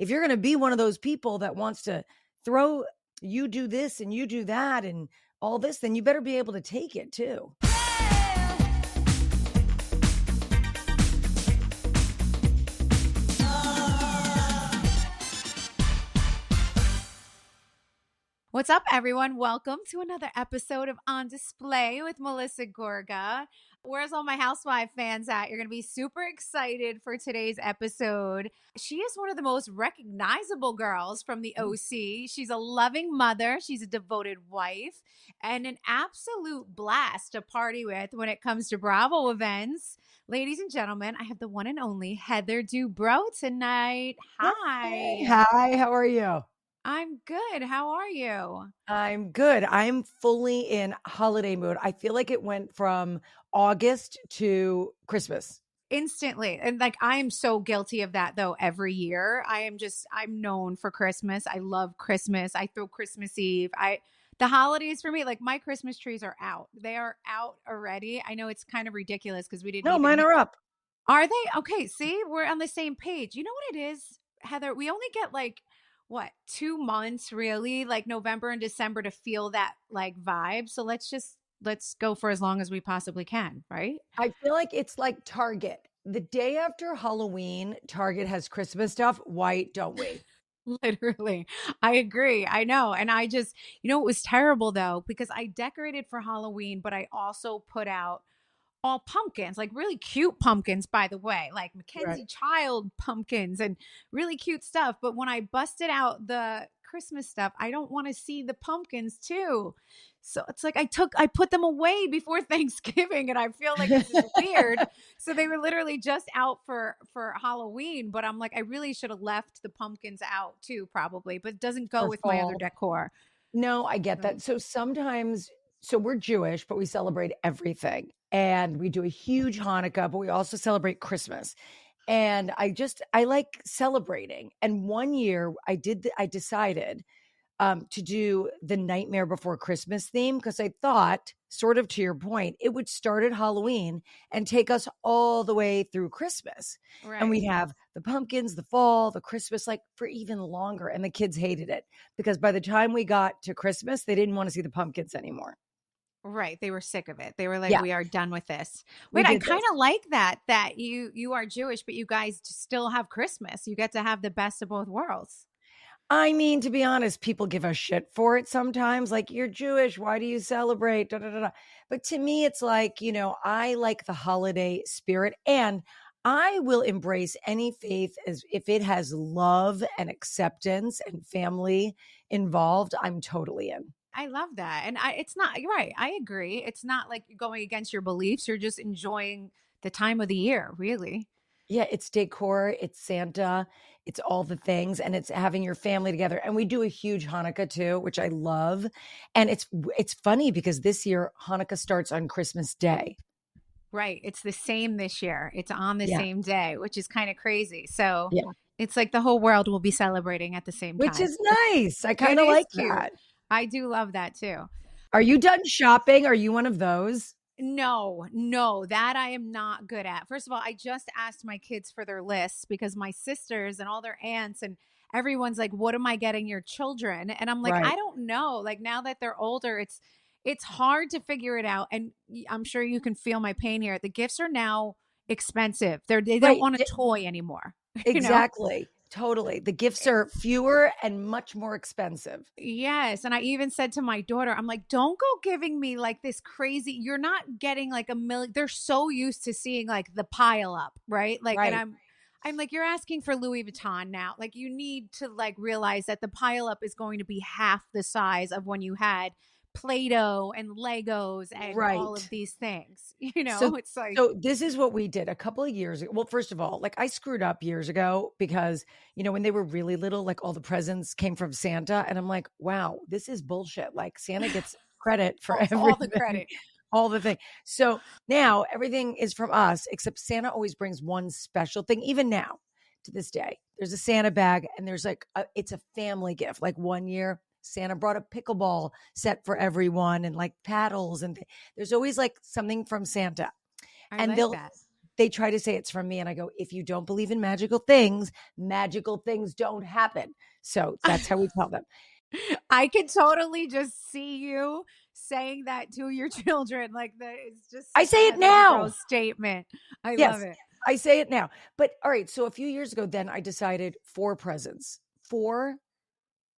if you're going to be one of those people that wants to throw, you do this and you do that and all this, then you better be able to take it too. What's up, everyone? Welcome to another episode of On Display with Melissa Gorga. Where's all my Housewife fans at? You're going to be super excited for today's episode. She is one of the most recognizable girls from the OC. She's a loving mother. She's a devoted wife and an absolute blast to party with when it comes to Bravo events. Ladies and gentlemen, I have the one and only Heather Dubrow tonight. Hi. Hi, how are you? I'm good. How are you? I'm good. I'm fully in holiday mood. I feel like it went from August to Christmas. Instantly. And like, I am so guilty of that though every year. I'm known for Christmas. I love Christmas. I throw Christmas Eve. The holidays for me, like my Christmas trees are out. They are out already. I know it's kind of ridiculous because we didn't. No, mine are up. Are they? Okay. See, we're on the same page. You know what it is, Heather? We only get like, 2 months really, like November and December to feel that like vibe. So let's go for as long as we possibly can, right? I feel like it's like Target. The day after Halloween, Target has Christmas stuff. Why don't we? Literally. I agree. I know. And I just, it was terrible though, because I decorated for Halloween, but I also put out all pumpkins, like really cute pumpkins, by the way, like Mackenzie Child pumpkins and really cute stuff. But when I busted out the Christmas stuff, I don't want to see the pumpkins too. So it's like I put them away before Thanksgiving and I feel like this is weird. So they were literally just out for Halloween, but I'm like, I really should have left the pumpkins out too, probably, but it doesn't go with my other decor. No, I get that. So sometimes, we're Jewish, but we celebrate everything. And we do a huge Hanukkah, but we also celebrate Christmas. And I like celebrating. And one year I decided to do the Nightmare Before Christmas theme because I thought, sort of to your point, it would start at Halloween and take us all the way through Christmas. Right. And we'd have the pumpkins, the fall, the Christmas, like for even longer. And the kids hated it because by the time we got to Christmas, they didn't want to see the pumpkins anymore. Right. They were sick of it. They were like, we are done with this. Wait, I kind of like that you are Jewish, but you guys still have Christmas. You get to have the best of both worlds. I mean, to be honest, people give us shit for it sometimes. Like, you're Jewish. Why do you celebrate? Da, da, da, da. But to me, it's like, I like the holiday spirit and I will embrace any faith as if it has love and acceptance and family involved. I'm totally in. I love that. And it's not, you're right. I agree. It's not like you're going against your beliefs. You're just enjoying the time of the year, really. Yeah, it's decor, it's Santa, it's all the things, and it's having your family together. And we do a huge Hanukkah too, which I love. And it's funny because this year Hanukkah starts on Christmas Day. Right. It's the same this year. It's on the same day, which is kind of crazy. So it's like the whole world will be celebrating at the same time. Which is nice. I kind of like that. I do love that too. Are you done shopping? Are you one of those? No, that I am not good at. First of all, I just asked my kids for their lists because my sisters and all their aunts and everyone's like, what am I getting your children? And I'm like, I don't know. Like now that they're older, it's hard to figure it out. And I'm sure you can feel my pain here. The gifts are now expensive. They don't want a toy anymore. Exactly. Totally. The gifts are fewer and much more expensive. Yes. And I even said to my daughter, I'm like, don't go giving me like this crazy, you're not getting like a million. They're so used to seeing like the pile up, right? Like, and I'm like, you're asking for Louis Vuitton now. Like you need to like realize that the pile up is going to be half the size of when you had Play-Doh and Legos and all of these things, it's like. So this is what we did a couple of years ago. Well, first of all, like I screwed up years ago because, when they were really little, like all the presents came from Santa. And I'm like, wow, this is bullshit. Like Santa gets credit for everything. All the credit. All the thing. So now everything is from us, except Santa always brings one special thing. Even now to this day, there's a Santa bag and there's like, it's a family gift. Like one year, Santa brought a pickleball set for everyone and like paddles and there's always like something from Santa. I like that. they try to say it's from me. And I go, if you don't believe in magical things don't happen. So that's how we tell them. I could totally just see you saying that to your children. Like that it's just I such say a it Heather Dubrow now. statement. I love Yes, it. I say it now. But all right. So a few years ago, then I decided 4 presents. 4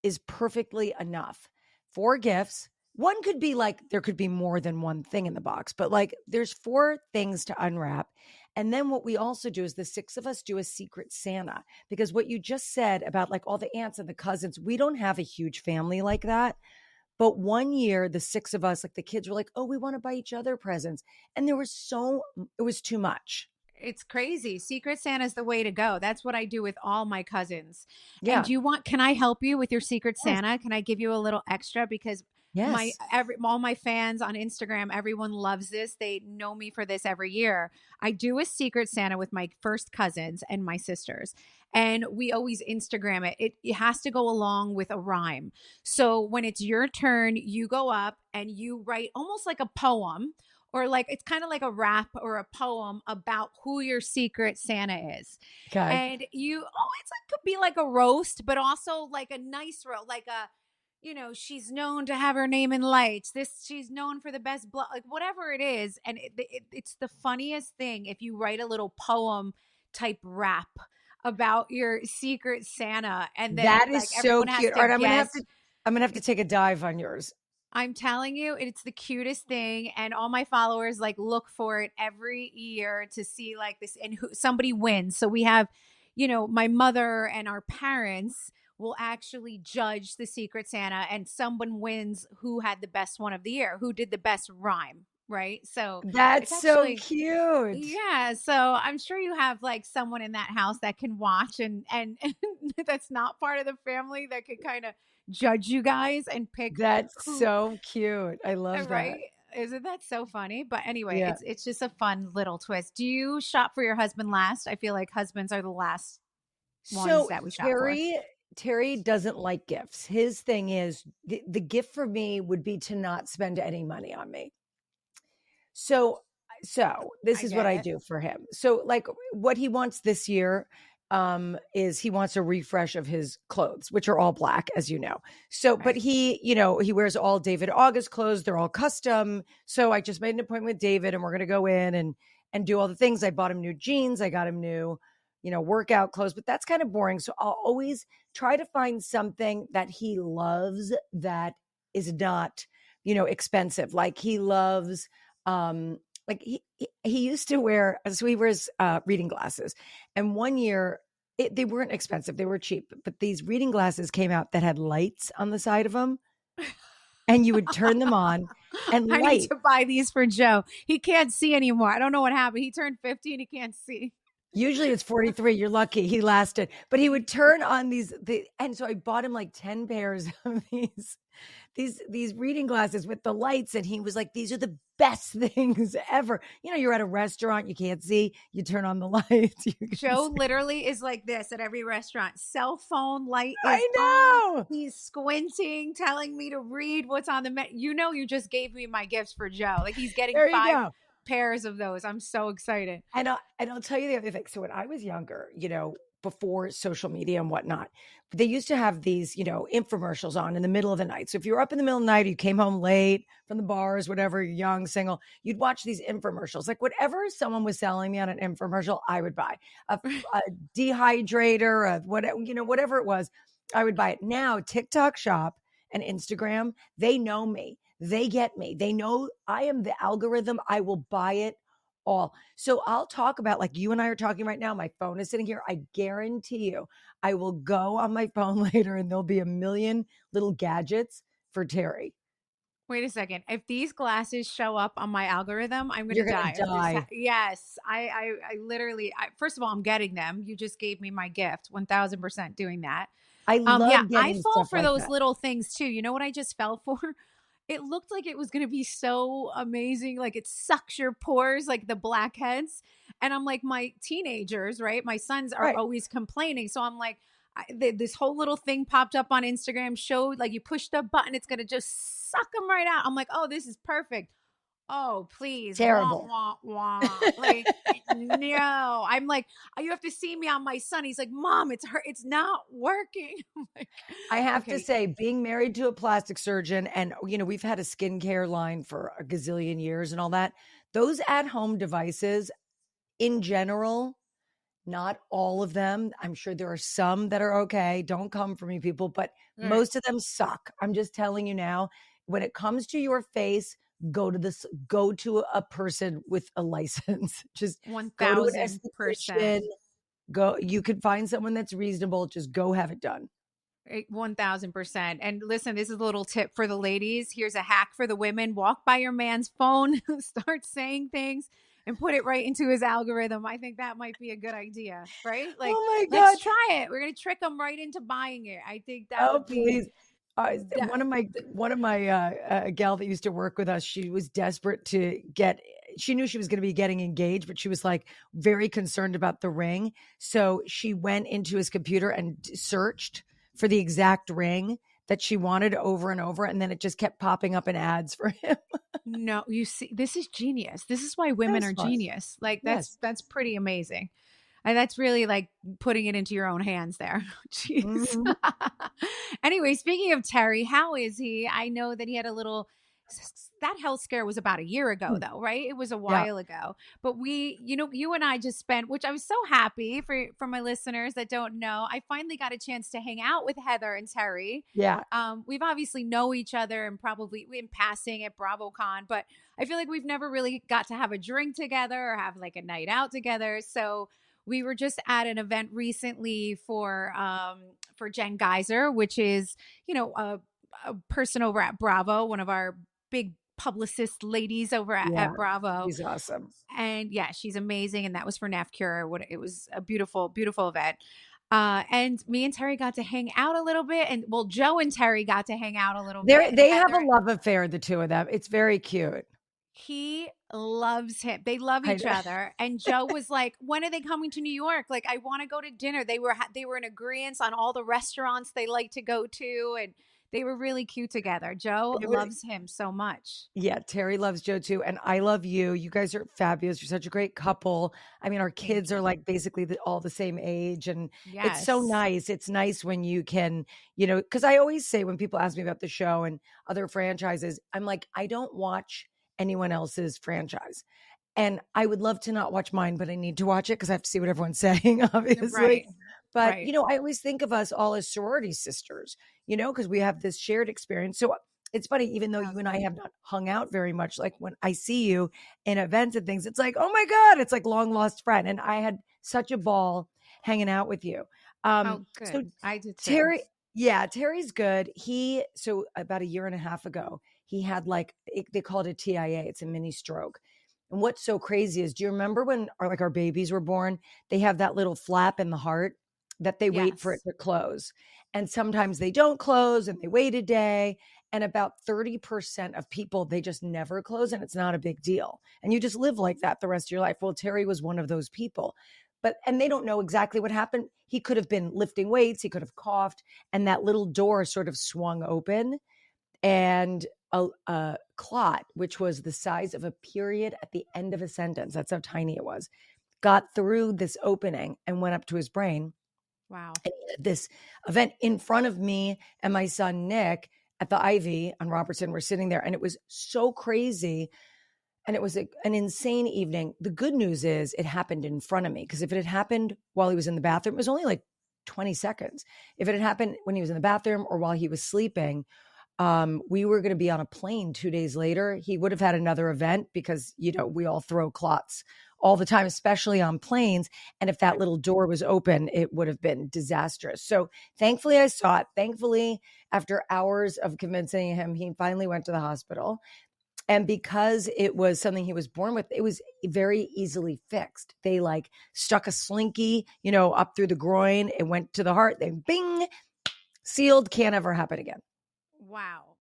is perfectly enough. 4 gifts. One could be like, there could be more than one thing in the box, but like there's 4 things to unwrap. And then what we also do is the 6 of us do a secret Santa, because what you just said about like all the aunts and the cousins, we don't have a huge family like that. But one year, the 6 of us, like the kids were like, oh, we want to buy each other presents. And it was too much. It's crazy. Secret Santa is the way to go. That's what I do with all my cousins. And Yeah. can I help you with your Secret Yes. Santa? Can I give you a little extra? Because Yes. all my fans on Instagram, everyone loves this. They know me for this every year. I do a Secret Santa with my first cousins and my sisters. And we always Instagram it. It has to go along with a rhyme. So when it's your turn, you go up and you write almost like a poem, or like it's kind of like a rap or a poem about who your secret Santa is. Okay. And it's like could be like a roast, but also like a nice roast, like she's known to have her name in lights. She's known for the best blood, like whatever it is. And it's the funniest thing if you write a little poem type rap about your secret Santa, and then That is like so everyone has cute. to All right, guess. I'm gonna have to take a dive on yours. I'm telling you, it's the cutest thing, and all my followers like look for it every year to see like this, and somebody wins. So we have, my mother and our parents will actually judge the Secret Santa, and someone wins who had the best one of the year, who did the best rhyme, right? So it's That's so actually cute. yeah, so I'm sure you have like someone in that house that can watch and that's not part of the family that can kind of judge you guys and pick That's who so cute. I love that. right? Isn't that so funny? But anyway, Yeah. it's just a fun little twist. Do you shop for your husband last? I feel like husbands are the last ones So that we shop for. Terry doesn't like gifts. His thing is the gift for me would be to not spend any money on me. So this I is what get I it. do for him. So like what he wants this year is he wants a refresh of his clothes, which are all black, as you know. So but Right. he wears all David August clothes, they're all custom. So I just made an appointment with David and we're going to go in and do all the things. I bought him new jeans, I got him new workout clothes, but that's kind of boring. So I'll always try to find something that he loves that is not, expensive. Like he loves like he used to wear, so he wears reading glasses, and one year they weren't expensive, they were cheap, but these reading glasses came out that had lights on the side of them, and you would turn them on and I need light. to buy these for Joe. He can't see anymore. I don't know what happened. He turned 50 and he can't see. Usually it's 43. You're lucky he lasted, but he would turn on and so I bought him like 10 pairs of these reading glasses with the lights, and he was like, these are the best things ever. You're at a restaurant, you can't see, you turn on the lights, you can Joe see. literally is like this at every restaurant. Cell phone light is I on. know. He's squinting, telling me to read what's on the menu. You just gave me my gifts for Joe. Like he's getting There you 5 go. pairs of those. I'm so excited. And I'll tell you the other thing. So when I was younger, before social media and whatnot, they used to have these, infomercials on in the middle of the night. So if you were up in the middle of the night, you came home late from the bars, whatever, you're young, single, you'd watch these infomercials. Like whatever someone was selling me on an infomercial, I would buy a dehydrator, whatever it was, I would buy it. Now TikTok Shop and Instagram, they know me. They get me. They know I am the algorithm. I will buy it all. So I'll talk about, like you and I are talking right now. My phone is sitting here. I guarantee you, I will go on my phone later and there'll be a million little gadgets for Terry. Wait a second. If these glasses show up on my algorithm, I'm gonna You're going die. to die. Yes, I literally. First of all, I'm getting them. You just gave me my gift. 1,000% doing that. I Yeah, love I getting fall stuff for like those that. little things too. You know what I just fell for? It looked like it was going to be so amazing. Like it sucks your pores, like the blackheads. And I'm like, my teenagers, right? My sons are Right. always complaining. So I'm like, this whole little thing popped up on Instagram, showed like you push the button, it's going to just suck them right out. I'm like, oh, this is perfect. Oh, please. Wah, Terrible. wah, wah. Like, no. I'm like, you have to see me on my son. He's like, Mom, it's not working. I'm like, I have to okay, say, being married to a plastic surgeon, and we've had a skincare line for a gazillion years and all that. Those at-home devices in general, not all of them. I'm sure there are some that are okay. Don't come for me, people, but all right. most of them suck. I'm just telling you now. When it comes to your face, go to a person with a license. Just go to an 1000%. esthetician. Go. You could find someone that's reasonable. Just go have it done. 1000%. And listen, this is a little tip for the ladies. Here's a hack for the women. Walk by your man's phone, start saying things, and put it right into his algorithm. I think that might be a good idea, right? Like, Oh my let's god. try it. We're going to trick him right into buying it. I think that Oh, would be please. that. One of my gal that used to work with us, she was desperate to get she knew she was going to be getting engaged, but she was like very concerned about the ring. So she went into his computer and searched for the exact ring that she wanted over and over. And then it just kept popping up in ads for him. No, you see, this is genius. This is why That women was are fun. genius. Like Yes. that's pretty amazing. And that's really like putting it into your own hands there. Jeez. Mhm. Anyway, speaking of Terry, how is he? I know that he had a little that health scare was about a year ago though, right? It was a Yeah. while ago. But you and I just spent, which I was so happy for my listeners that don't know. I finally got a chance to hang out with Heather and Terry. Yeah. We've obviously know each other and probably in passing at BravoCon, but I feel like we've never really got to have a drink together or have like a night out together. So we were just at an event recently for Jen Geyser, which is a person over at Bravo, one of our big publicist ladies over Yeah. at Bravo. He's awesome. And yeah, she's amazing. And that was for NAF Cure. It was a beautiful, beautiful event. And me and Terry got to hang out a little bit. And well, Joe and Terry got to hang out a little bit. And They have a Heather, love affair, the two of them. It's very cute. he loves him. They love I each know. other. And Joe was like, "When are they coming to New York? Like, I want to go to dinner." They were in agreement on all the restaurants they like to go to, and they were really cute together. Joe It was, loves him so much. yeah, Terry loves Joe too, and I love you. You guys are fabulous. You're such a great couple. I mean, our Thank kids are you. like basically all the same age, and it's so Yes. nice. It's nice when you can, because I always say when people ask me about the show and other franchises, I'm like, I don't watch anyone else's franchise. And I would love to not watch mine, but I need to watch it because I have to see what everyone's saying, obviously. Right. But, Right. I always think of us all as sorority sisters, because we have this shared experience. So it's funny, even though you and I 1000. have not hung out very much, like when I see you in events and things, it's like, oh my God, it's like long lost friend. And I had such a ball hanging out with you. Oh, So good. I did too. Terry, yeah, Terry's good. So about a year and a half ago, he had they call it a TIA. It's a mini stroke. And what's so crazy is, do you remember when our babies were born? They have that little flap in the heart that they wait for it Yes. to close. And sometimes they don't close and they wait a day. And about 30% of people, they just never close and it's not a big deal. And you just live like that the rest of your life. Well, Terry was one of those people. And they don't know exactly what happened. He could have been lifting weights, he could have coughed, and that little door sort of swung open and a clot, which was the size of a period at the end of a sentence, that's how tiny it was, got through this opening and went up to his brain. Wow. And he had this event in front of me and my son Nick at the Ivy on Robertson. We're sitting there, and it was so crazy. And it was an insane evening. The good news is it happened in front of me, because if it had happened while he was in the bathroom, it was only like 20 seconds. If it had happened when he was in the bathroom or while he was sleeping, we were going to be on a plane 2 days later. He would have had another event because, we all throw clots all the time, especially on planes. And if that little door was open, it would have been disastrous. So thankfully I saw it. Thankfully, after hours of convincing him, he finally went to the hospital. And because it was something he was born with, it was very easily fixed. They stuck a slinky, up through the groin. It went to the heart. They bing, sealed, can't ever happen again. Wow.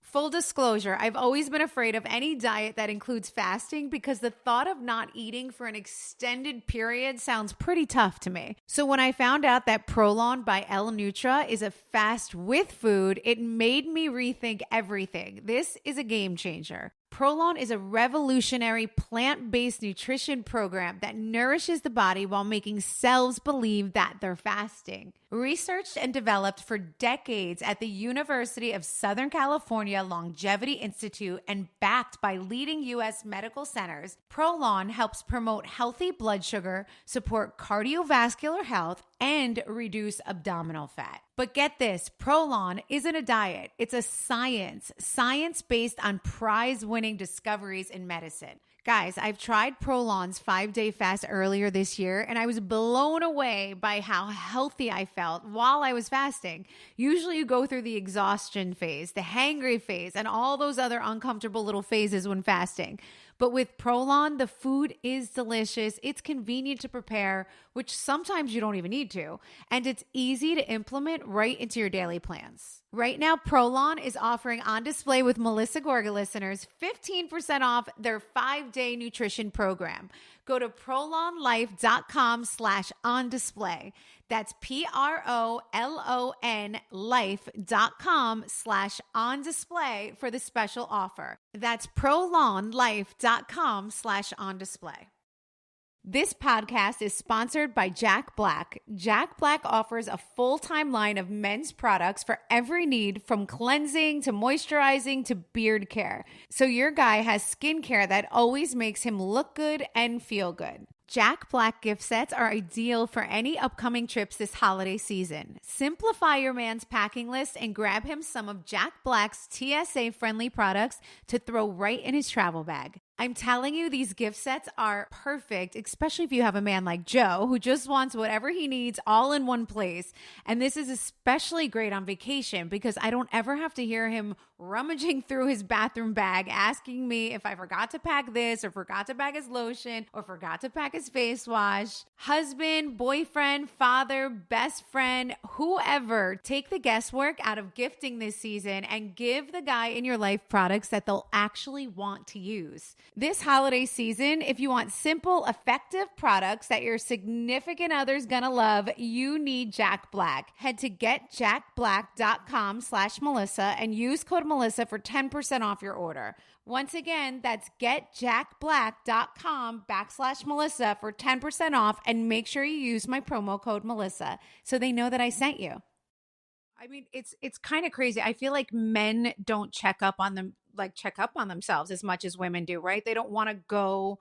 Full disclosure, I've always been afraid of any diet that includes fasting because the thought of not eating for an extended period sounds pretty tough to me. So when I found out that Prolon by L Nutra is a fast with food, it made me rethink everything. This is a game changer. Prolon is a revolutionary plant-based nutrition program that nourishes the body while making cells believe that they're fasting. Researched and developed for decades at the University of Southern California Longevity Institute and backed by leading U.S. medical centers, Prolon helps promote healthy blood sugar, support cardiovascular health, and reduce abdominal fat. But get this, Prolon isn't a diet. It's a science based on prize-winning discoveries in medicine. Guys, I've tried Prolon's 5-day fast earlier this year, and I was blown away by how healthy I felt while I was fasting. Usually you go through the exhaustion phase, the hangry phase, and all those other uncomfortable little phases when fasting. But with Prolon, the food is delicious. It's convenient to prepare, which sometimes you don't even need to. And it's easy to implement right into your daily plans. Right now, Prolon is offering On Display with Melissa Gorga listeners 15% off their 5-day nutrition program. Go to prolonlife.com/on display. That's PROLON life.com/on display for the special offer. That's prolonlife.com/on display. This podcast is sponsored by Jack Black. Jack Black offers a full-time line of men's products for every need, from cleansing to moisturizing to beard care. So your guy has skincare that always makes him look good and feel good. Jack Black gift sets are ideal for any upcoming trips this holiday season. Simplify your man's packing list and grab him some of Jack Black's TSA-friendly products to throw right in his travel bag. I'm telling you, these gift sets are perfect, especially if you have a man like Joe who just wants whatever he needs all in one place. And this is especially great on vacation because I don't ever have to hear him rummaging through his bathroom bag, asking me if I forgot to pack this or forgot to pack his lotion or forgot to pack his face wash. Husband, boyfriend, father, best friend, whoever, take the guesswork out of gifting this season and give the guy in your life products that they'll actually want to use. This holiday season, if you want simple, effective products that your significant other's gonna love, you need Jack Black. Head to getjackblack.com/Melissa and use code Melissa for 10% off your order. Once again, that's getjackblack.com/Melissa for 10% off, and make sure you use my promo code Melissa so they know that I sent you. I mean, it's kind of crazy. I feel like men don't check up on themselves as much as women do, right? They don't want to go,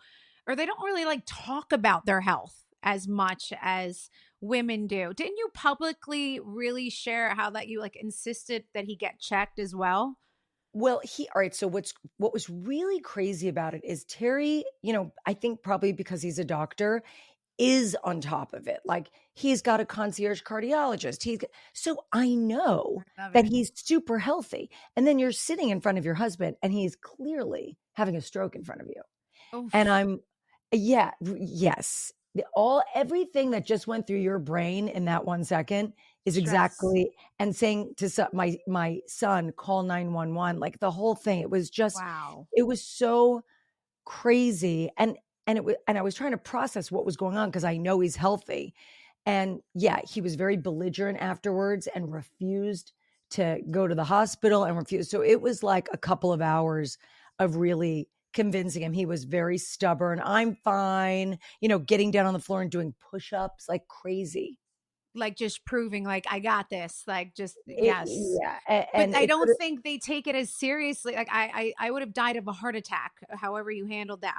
or they don't really like talk about their health as much as women do. Didn't you publicly really share how that you like insisted that he get checked as well? Well, all right. So what was really crazy about it is Terry, I think probably because he's a doctor, is on top of it. Like, he's got a concierge cardiologist. So I know that he's super healthy. And then you're sitting in front of your husband and he's clearly having a stroke in front of you. Oof. And yes. Everything that just went through your brain in that 1 second is stress. Exactly. And saying to my son, call 911, like the whole thing. It was just, wow. It was so crazy. And I was trying to process what was going on because I know he's healthy. And yeah, he was very belligerent afterwards and refused to go to the hospital and refused. So it was like a couple of hours of really convincing him. He was very stubborn. I'm fine. Getting down on the floor and doing push-ups like crazy. Like just proving like, I got this, like just, yes. Yeah. But I don't think they take it as seriously. Like I would have died of a heart attack, however you handled that.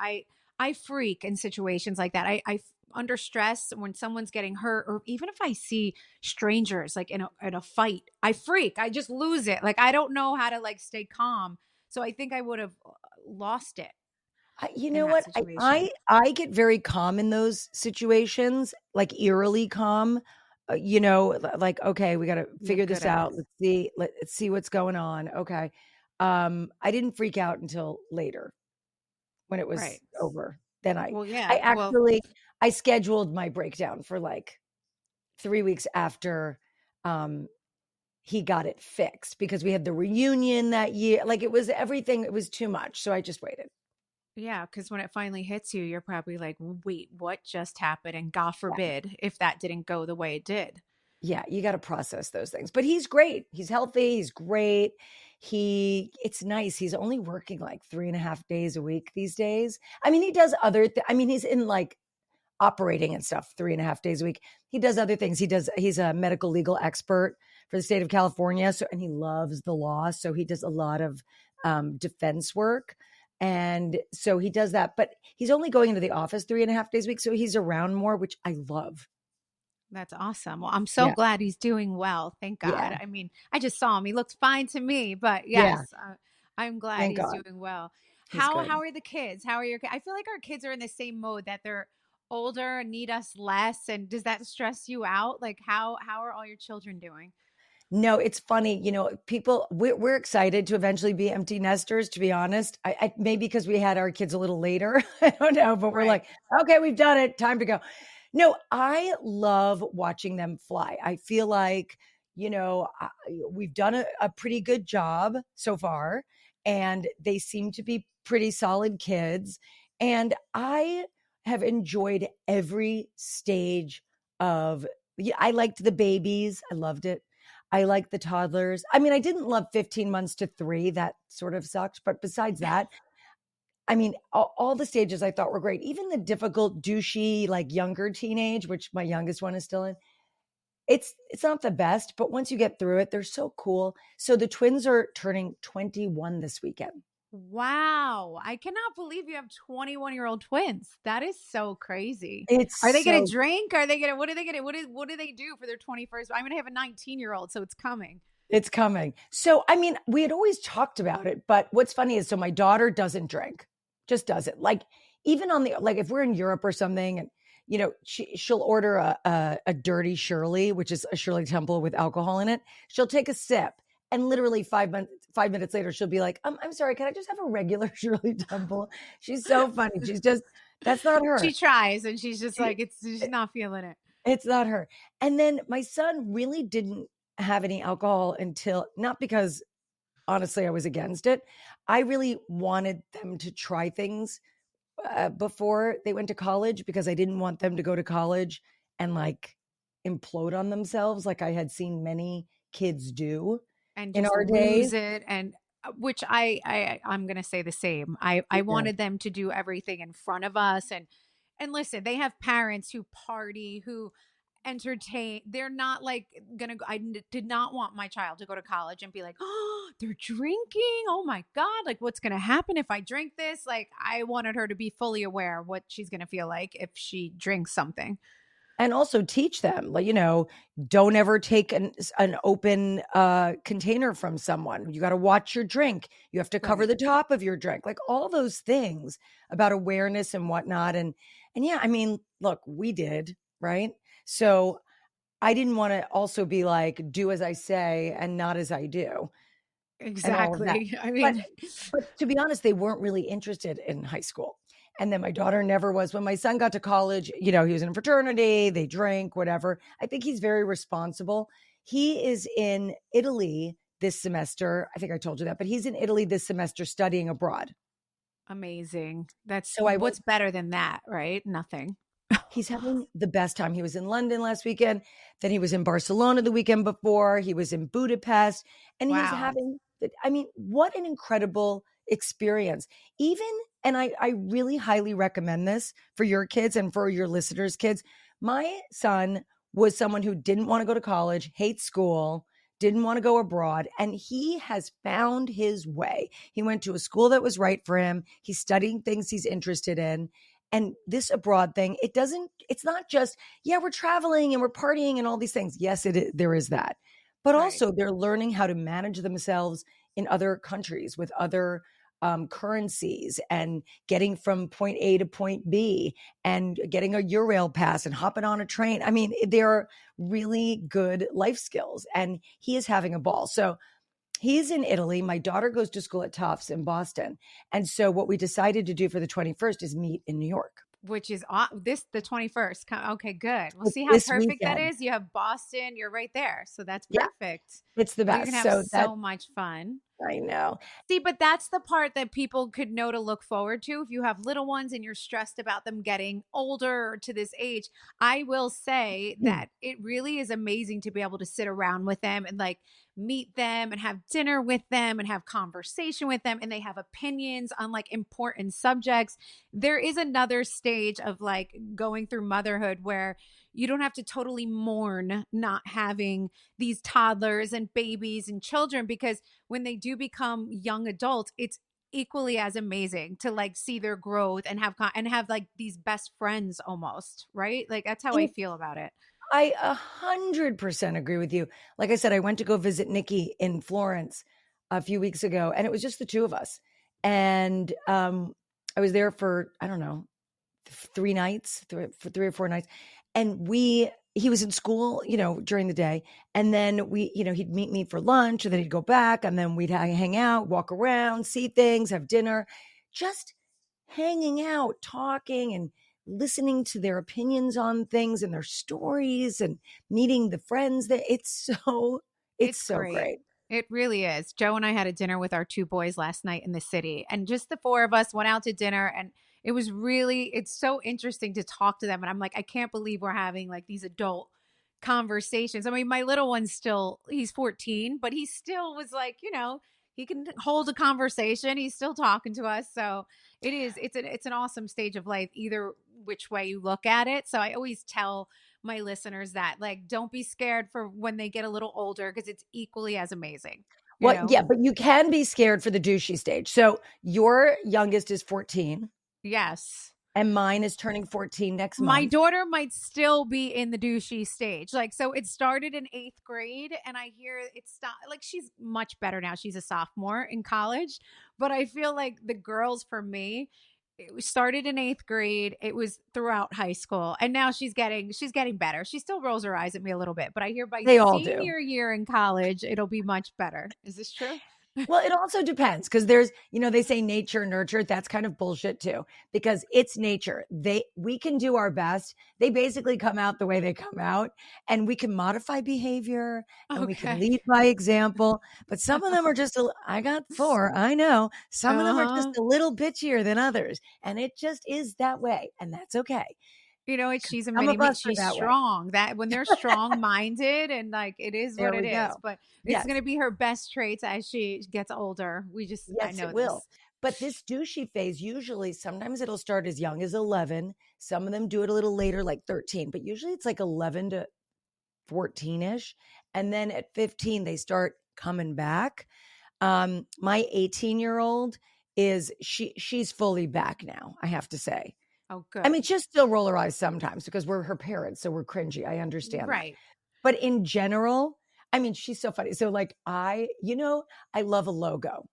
I freak in situations like that. I under stress when someone's getting hurt, or even if I see strangers like in a fight, I freak. I just lose it. Like I don't know how to like stay calm. So I think I would have lost it. You know what? I get very calm in those situations, like eerily calm. Like, okay, we got to figure this out. Let's see what's going on. Okay. I didn't freak out until later when it was over. Then I scheduled my breakdown for like 3 weeks after he got it fixed, because we had the reunion that year. Like it was everything. It was too much. So I just waited. Yeah, because when it finally hits you, you're probably like, wait, what just happened? And God forbid if that didn't go the way it did. Yeah, you got to process those things. But he's great. He's healthy. He's great. It's nice. He's only working like 3.5 days a week these days. I mean, he does I mean, he's in like operating and stuff 3.5 days a week. He does other things. He's a medical legal expert for the state of California. So, and he loves the law. So he does a lot of defense work. And so he does that, but he's only going into the office 3.5 days a week. So he's around more, which I love. That's awesome. Well, I'm so Yeah. glad he's doing well. Thank Yeah. God. I mean, I just saw him. He looked fine to me, but Yeah. yes, I'm glad Thank he's God. doing well. He's How good. are the kids? How are your I feel like our kids are in the same mode that they're older and need us less. And does that stress you out? Like how are all your children doing? No, it's funny. We're excited to eventually be empty nesters, to be honest. Maybe because we had our kids a little later. I don't know, but we're Right. like, okay, we've done it. Time to go. No, I love watching them fly. I feel like, we've done a pretty good job so far, and they seem to be pretty solid kids. And I have enjoyed every stage of, yeah, I liked the babies. I loved it. I like the toddlers. I mean, I didn't love 15 months to 3. That sort of sucked. But besides that, I mean, all the stages I thought were great. Even the difficult, douchey, like younger teenage, which my youngest one is still in. It's not the best, but once you get through it, they're so cool. So the twins are turning 21 this weekend. Wow. I cannot believe you have 21-year-old twins. That is so crazy. It's Are they going to so drink? Are they going to, what are they going to, what do they do for their 21st? I'm going to have a 19-year-old, so it's coming. It's coming. So, I mean, we had always talked about it, but what's funny is so my daughter doesn't drink, just doesn't. Like, even on the, like, if we're in Europe or something and, she'll order a dirty Shirley, which is a Shirley Temple with alcohol in it. She'll take a sip and literally 5 minutes later, she'll be like, I'm sorry, can I just have a regular Shirley Temple? She's so funny. That's not She her. tries and she's just She, like, she's not feeling it. it's not her. And then my son really didn't have any alcohol until, not because honestly I was against it. I really wanted them to try things before they went to college because I didn't want them to go to college and like implode on themselves like I had seen many kids do And in just our days. lose it. And which I'm going to say the same. I Yeah. wanted them to do everything in front of us. And listen, they have parents who party, who entertain. They're not like gonna go. Did not want my child to go to college and be like, oh, they're drinking, oh my god, like what's gonna happen if I drink this? Like, I wanted her to be fully aware of what she's gonna feel like if she drinks something. And also teach them, like, don't ever take an open container from someone. You got to watch your drink. You have to cover Right. the top of your drink, like all those things about awareness and whatnot. And yeah, I mean, look, we did, right? So I didn't want to also be like, do as I say and not as I do and all of that. Exactly. I But mean, but to be honest, they weren't really interested in high school. And then my daughter never was. When my son got to college, he was in a fraternity, they drank, whatever. I think he's very responsible. He is in Italy this semester. I think I told you that, but he's in Italy this semester studying abroad. amazing. That's So I went what's better than that, right? Nothing. He's having the best time. He was in London last weekend. Then he was in Barcelona the weekend before. He was in Budapest. And he's Wow. having, I mean, what an incredible experience. And I really highly recommend this for your kids and for your listeners' kids. My son was someone who didn't want to go to college, hates school, didn't want to go abroad. And he has found his way. He went to a school that was right for him. He's studying things he's interested in. And this abroad thing, it's not just, yeah, we're traveling and we're partying and all these things. Yes, there is that. But Right. also they're learning how to manage themselves in other countries with other currencies and getting from point A to point B and getting a Eurail pass and hopping on a train. I mean, they're really good life skills and he is having a ball. So he's in Italy. My daughter goes to school at Tufts in Boston. And so what we decided to do for the 21st is meet in New York. Which is the 21st. Okay, good. We'll It's see how this perfect that weekend. is. You have Boston, you're right there. So that's Yeah, perfect. it's the Oh, you're gonna best. have So that so much fun. I know. See, but that's the part that people could know to look forward to. If you have little ones and you're stressed about them getting older or to this age, I will say Hmm. that it really is amazing to be able to sit around with them and like meet them and have dinner with them and have conversation with them, and they have opinions on like important subjects. There is another stage of like going through motherhood where you don't have to totally mourn not having these toddlers and babies and children, because when they do become young adults, it's equally as amazing to like see their growth and and have like these best friends almost, right? Like that's how I It feel about it. I 100% agree with you. Like I said, I went to go visit Nikki in Florence a few weeks ago, and it was just the two of us. And I was there for, I don't know, 3 nights, for 3 or 4 nights. And he was in school, during the day. And then he'd meet me for lunch, and then he'd go back, and then we'd hang out, walk around, see things, have dinner, just hanging out, talking and listening to their opinions on things and their stories and meeting the friends that it's It's so great. great. It really is. Joe and I had a dinner with our two boys last night in the city, and just the four of us went out to dinner, and it's so interesting to talk to them. And I'm like, I can't believe we're having like these adult conversations. I mean, my little one's he's 14, but he still was like, he can hold a conversation. He's still talking to us. So it's an awesome stage of life, either which way you look at it. So I always tell my listeners that like don't be scared for when they get a little older, because it's equally as amazing, you Well, know. yeah, but you can be scared for the douchey stage. So your youngest is 14 Yes. and mine is turning 14 next My month. daughter might still be in the douchey stage. Like, so it started in 8th grade, and I hear it stop. Like, she's much better now. She's a sophomore in college, but I feel like the girls for me, it started in 8th grade. It was throughout high school, and now she's getting better. She still rolls her eyes at me a little bit, but I hear by They all do. senior year in college, it'll be much better. Is this true? Well, it also depends because they say nature, nurture. That's kind of bullshit too, because it's nature. We can do our best. They basically come out the way they come out, and we can modify behavior and we can Okay. lead by example. But some of them are I got four. I know. Some of them are just Uh-huh. a little bitchier than others. And it just is that way. And that's okay. You know, she's a Some mini of me. us are She's that way. strong. That when they're strong minded, and like it is what There it we is. go. But it's Yes. gonna be her best traits as she gets older. I Yes, it know will. this. But this douchey phase, usually, sometimes it'll start as young as 11. Some of them do it a little later, like 13, but usually it's like 11 to 14 ish. And then at 15, they start coming back. My 18-year-old she's fully back now, I have to say. Oh, I mean, good. she'll still roll her eyes sometimes because we're her parents, so we're cringy. I understand that. Right. But in general, I mean, she's so funny. So, like, I love a logo.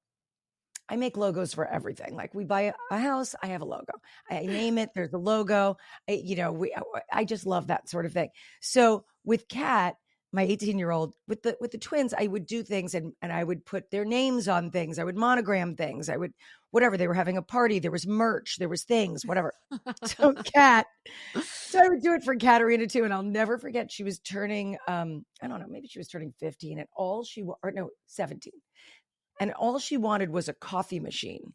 I make logos for everything. Like we buy a house, I have a logo. I name it, there's a logo. I just love that sort of thing. So with Kat, my 18-year-old, with the twins, I would do things and I would put their names on things. I would monogram things. I would whatever. They were having a party, there was merch, there was things, whatever. So Kat, so I would do it for Katarina too. And I'll never forget she was turning I don't know, maybe she was turning 15 and or no, 17, and all she wanted was a coffee machine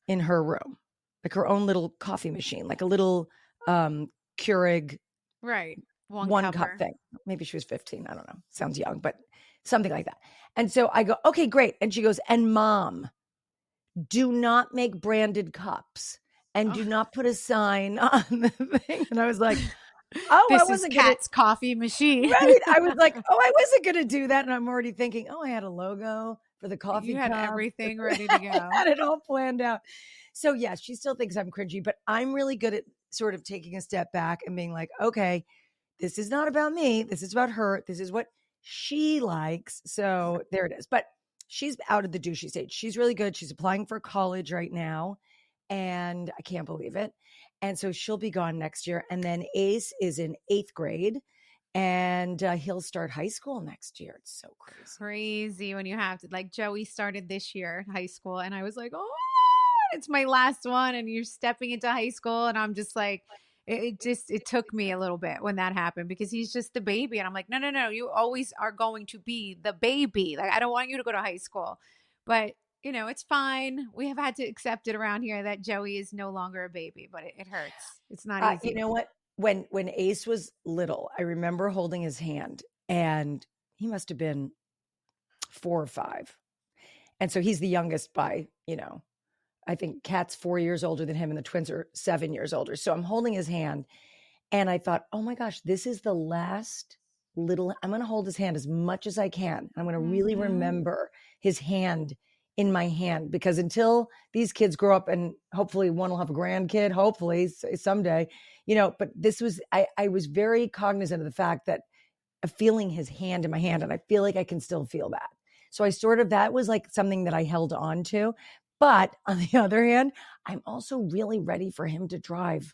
in her room, like her own little coffee machine, like a little Keurig Right. One one cup cupper. thing. Maybe she was 15. I don't know. Sounds young, but something like that. And so I go, okay, great. And she goes, and mom, do not make branded cups and Oh. do not put a sign on the thing. And I was like, oh, I This is wasn't going to. Kat's coffee machine. Right. I was like, oh, I wasn't going to do that. And I'm already thinking, oh, I had a logo for the You coffee had cup. everything ready to I go. had it all planned out. So, yes, she still thinks I'm cringy, but I'm really good at sort of taking a step back and being like, okay, this is not about me. This is about her. This is what she likes. So there it is. But she's out of the douchey stage. She's really good. She's applying for college right now. And I can't believe it. And so she'll be gone next year. And then Ace is in 8th grade and he'll start high school next year. It's so crazy. Crazy when you have to, like, Joey started this year high school, and I was like, oh, it's my last one, and you're stepping into high school, and I'm just like, it took me a little bit when that happened, because he's just the baby, and I'm like, no, no, no, you always are going to be the baby. Like, I don't want you to go to high school. But it's fine. We have had to accept it around here that Joey is no longer a baby, but it hurts. It's not You easy. know what? When Ace was little, I remember holding his hand, and he must have been 4 or 5. And so he's the youngest by, I think Kat's 4 years older than him, and the twins are 7 years older. So I'm holding his hand, and I thought, oh my gosh, this is the last I'm going to hold his hand as much as I can. I'm going to really Mhm. remember his hand in my hand, because until these kids grow up and hopefully one will have a grandkid, hopefully someday, but I was very cognizant of the fact that of feeling his hand in my hand, and I feel like I can still feel that. So that was like something that I held on to. But on the other hand, I'm also really ready for him to drive.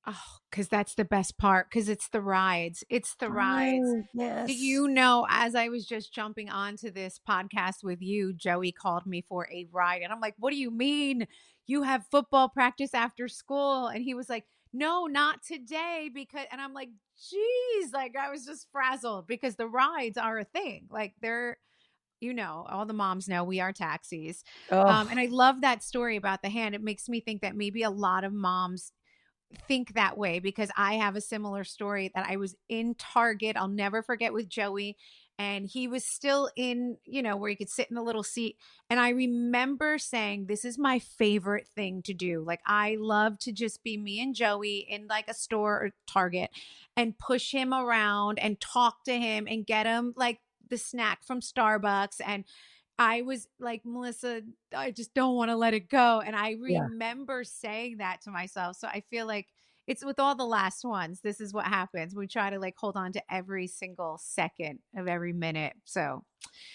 Oh, because that's the best part. Because it's the rides. It's the rides. Oh, Do yes. you know, as I was just jumping onto this podcast with you, Joey called me for a ride. And I'm like, what do you mean? You have football practice after school? And he was like, no, not today. And I'm like, geez, like I was just frazzled because the rides are a thing. Like all the moms know we are taxis. And Oh, I love that story about the hand. It makes me think that maybe a lot of moms think that way because I have a similar story that I was in Target. I'll never forget with Joey. And he was still in, where he could sit in the little seat. And I remember saying, this is my favorite thing to do. Like, I love to just be me and Joey in like a store or Target and push him around and talk to him and get him like the snack from Starbucks. And I was like, Melissa, I just don't want to let it go. And I yeah. remember saying that to myself. So I feel like it's with all the last ones. This is what happens. We try to like hold on to every single second of every minute. So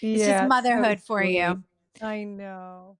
it's just Yeah, so motherhood for sweet. you. I know.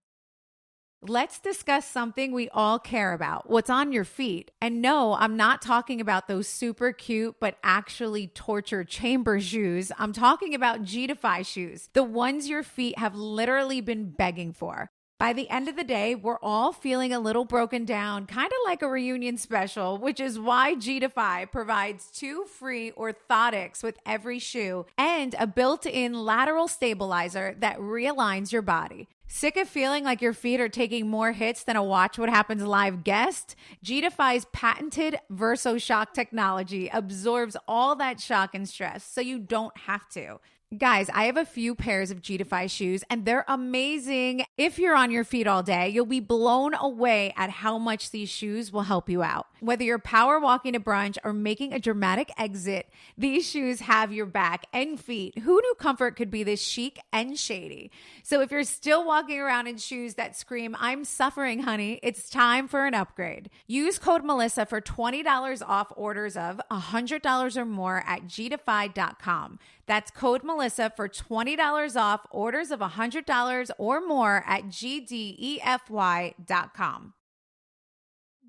Let's discuss something we all care about, what's on your feet. And no, I'm not talking about those super cute, but actually torture chamber shoes. I'm talking about G shoes, the ones your feet have literally been begging for. By the end of the day, we're all feeling a little broken down, kind of like a reunion special, which is why G provides 2 free orthotics with every shoe and a built-in lateral stabilizer that realigns your body. Sick of feeling like your feet are taking more hits than a Watch What Happens Live guest? G-Defy's patented Verso Shock technology absorbs all that shock and stress so you don't have to. Guys, I have a few pairs of G-Defy shoes and they're amazing. If you're on your feet all day, you'll be blown away at how much these shoes will help you out. Whether you're power walking to brunch or making a dramatic exit, these shoes have your back and feet. Who knew comfort could be this chic and shady? So if you're still walking around in shoes that scream, I'm suffering, honey, it's time for an upgrade. Use code Melissa for $20 off orders of $100 or more at gdefy.com. That's code Melissa for $20 off orders of $100 or more at gdefy.com.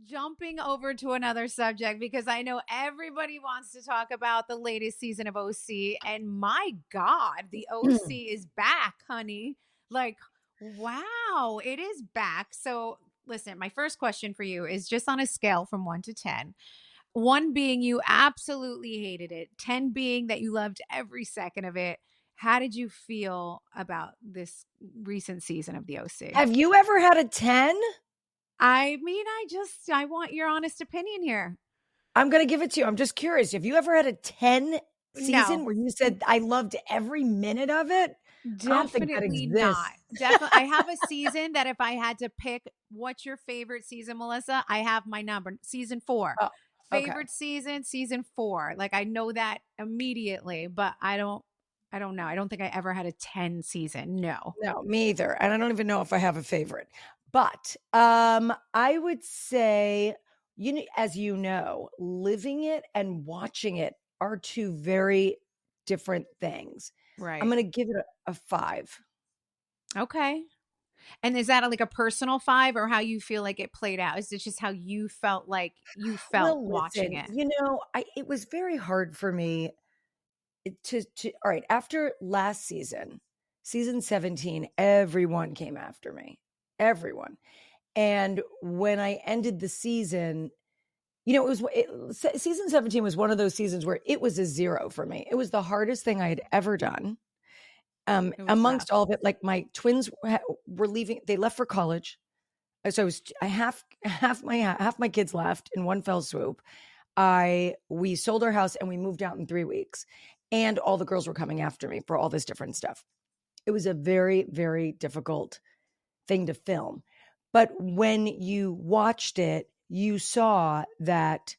Jumping over to another subject because I know everybody wants to talk about the latest season of OC. And my God, the OC is back, honey. Like, wow, it is back. So, listen, my first question for you is just on a scale from 1 to 10. 1 being you absolutely hated it, 10 being that you loved every second of it. How did you feel about this recent season of the OC? Have you ever had a 10? I mean, I want your honest opinion here. I'm going to give it to you. I'm just curious. Have you ever had a 10 season No, where you said, I loved every minute of it? I don't think that definitely not. exists. Definitely. I have a season that if I had to pick what's your favorite season, Melissa, I have my number, season 4. Oh, okay. Favorite season 4. Like I know that immediately, but I don't know. I don't think I ever had a 10 season. No. No, me either. And I don't even know if I have a favorite. But I would say, as you know, living it and watching it are 2 very different things. I'm Right. going to give it a 5. Okay. And is that like a personal 5 or how you feel like it played out? Is it just how you felt like you felt Well, watching listen, it? it was very hard for me to all right, after last season 17, everyone came after me. Everyone. And when I ended the season, season 17 was one of those seasons where it was a 0 for me. It was the hardest thing I had ever done. It was rough. Amongst all of it, like my twins were leaving, they left for college. So I was I half my kids left in one fell swoop. We sold our house and we moved out in 3 weeks. And all the girls were coming after me for all this different stuff. It was a very, very difficult thing to film. But when you watched it, you saw that,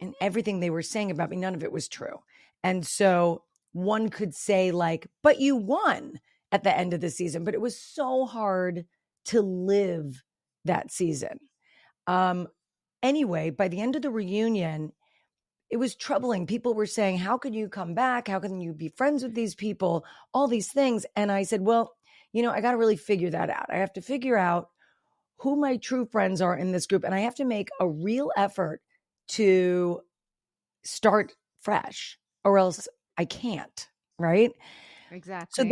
and everything they were saying about me, none of it was true. And so one could say, like, but you won at the end of the season. But it was so hard to live that season. Um, anyway, by the end of the reunion, it was troubling. People were saying, how can you come back? How can you be friends with these people? All these things. And I said, well, I got to really figure that out. I have to figure out who my true friends are in this group. And I have to make a real effort to start fresh, or else I can't. Right. So Exactly.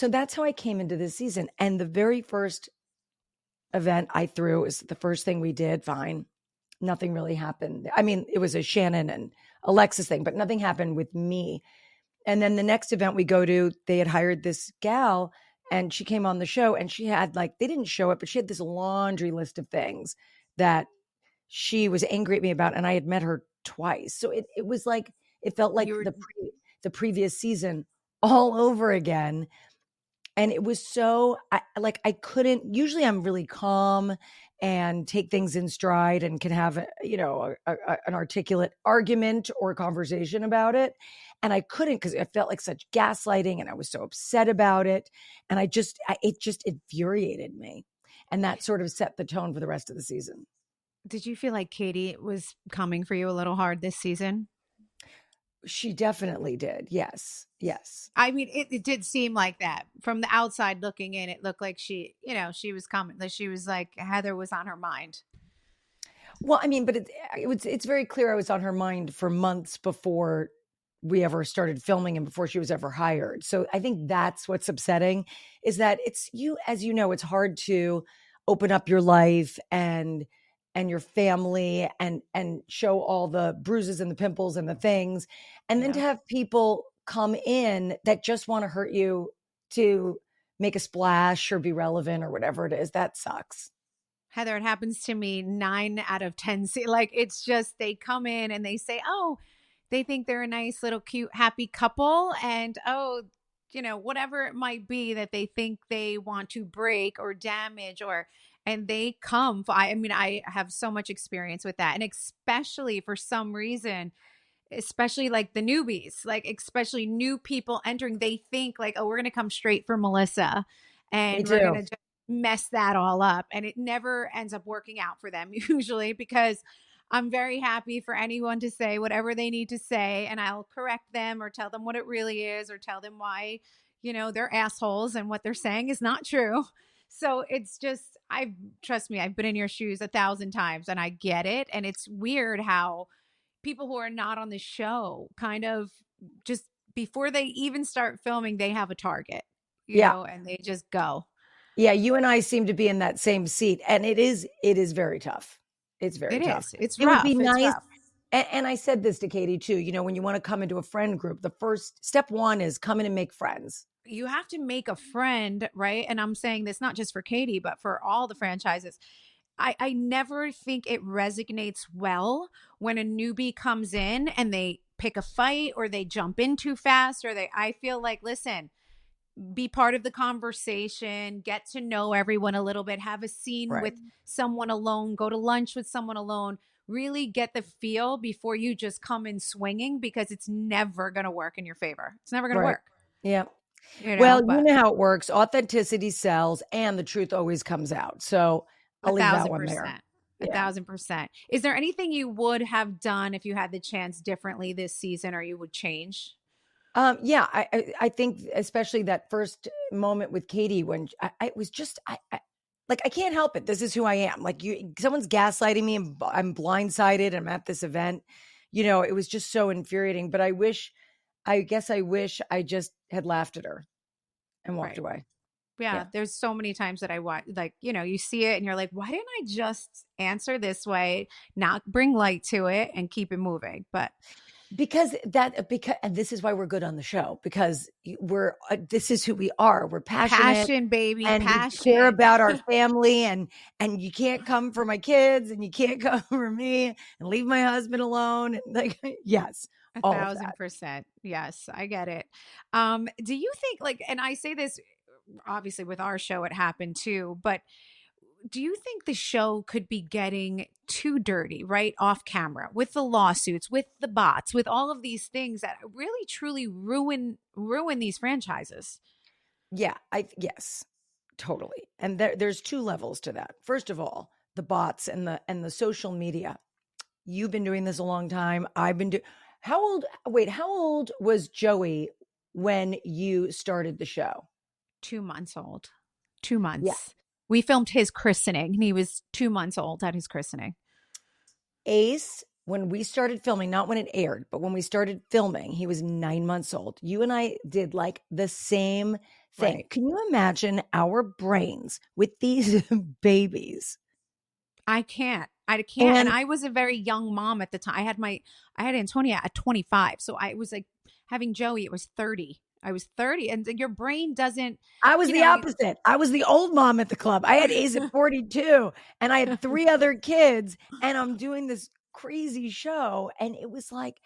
that's how I came into this season. And the very first event I threw is the first thing we did. Fine. Nothing really happened. I mean, it was a Shannon and Alexis thing, but nothing happened with me. And then the next event we go to, they had hired this gal and she came on the show and she had, like, they didn't show it, but she had this laundry list of things that she was angry at me about. And I had met her twice. So it was like, it felt like You were the previous season all over again. And it was so, I couldn't, usually I'm really calm and take things in stride and can have, an articulate argument or conversation about it. And I couldn't, because it felt like such gaslighting and I was so upset about it. And it just infuriated me. And that sort of set the tone for the rest of the season. Did you feel like Katie was coming for you a little hard this season? She definitely did. Yes. Yes. I mean, it did seem like that from the outside looking in. It looked like she was coming. That she was like Heather was on her mind. Well, I mean, but it's very clear I was on her mind for months before we ever started filming and before she was ever hired. So I think that's what's upsetting, is that it's you, as you know, it's hard to open up your life and your family and show all the bruises and the pimples and the things. And then to Yeah. have people come in that just want to hurt you to make a splash or be relevant or whatever it is, that sucks. Heather, it happens to me 9 out of 10. Like it's just they come in and they say, oh, they think they're a nice little cute happy couple, and oh, whatever it might be that they think they want to break or damage, or and they come. I mean, I have so much experience with that, and especially for some reason, especially like the newbies, like especially new people entering, they think like, oh, we're going to come straight for Melissa Me and we're going too. to just mess that all up. And it never ends up working out for them usually, because I'm very happy for anyone to say whatever they need to say and I'll correct them or tell them what it really is or tell them why, they're assholes and what they're saying is not true. So it's just, trust me, I've been in your shoes 1,000 times and I get it. And it's weird how people who are not on the show kind of just before they even start filming, they have a target, Yeah. and they just go. Yeah, you and I seem to be in that same seat, and it is very tough. It's very It tough. is. It's It would be rough. It's nice, rough. and I said this to Katie too, when you wanna come into a friend group, the first step 1 is come in and make friends. You have to make a friend, right? And I'm saying this not just for Katie, but for all the franchises. I never think it resonates well when a newbie comes in and they pick a fight or they jump in too fast or I feel like, listen, be part of the conversation, get to know everyone a little bit, have a scene Right. with someone alone, go to lunch with someone alone, really get the feel before you just come in swinging, because it's never going to work in your favor. It's never going to Right. work, Yeah. Well, you but know how it works. Authenticity sells and the truth always comes out. So, a I'll leave that thousand one there. percent. A Yeah. 1,000%. Is there anything you would have done if you had the chance differently this season, or you would change? Yeah, I think especially that first moment with Katie when I was just like, I can't help it. This is who I am. Like, someone's gaslighting me and I'm blindsided. I'm at this event. It was just so infuriating. But I wish I just had laughed at her and walked Right. away. Yeah, Yeah. there's so many times that I watch, like, you see it and you're like, why didn't I just answer this way, not bring light to it and keep it moving? But Because and this is why we're good on the show, because this is who we are. We're passionate Passion, baby, and we care passion. about our family, and you can't come for my kids and you can't come for me and leave my husband alone. And like, yes, A all of thousand that. percent. Yes, I get it. Do you think like, and I say this obviously with our show, it happened too, but do you think the show could be getting too dirty, right? Off camera with the lawsuits, with the bots, with all of these things that really truly ruin these franchises? Yeah, yes, totally. And there's two levels to that. First of all, the bots and the social media. You've been doing this a long time. I've been doing. How old was Joey when you started the show? 2 months old. 2 Yeah. months. We filmed his christening and he was 2 months old at his christening. Ace, when we started filming, not when it aired, but when we started filming, he was 9 months old. You and I did like the same thing. Right. Can you imagine our brains with these babies? I can't. I can't. And And I was a very young mom at the time. I had Antonia at 25. So I was like having Joey, it was 30. I was 30 and your brain doesn't, I was you the know, opposite. I was the old mom at the club. I had Ace at 42 and I had three other kids and I'm doing this crazy show. And it was like,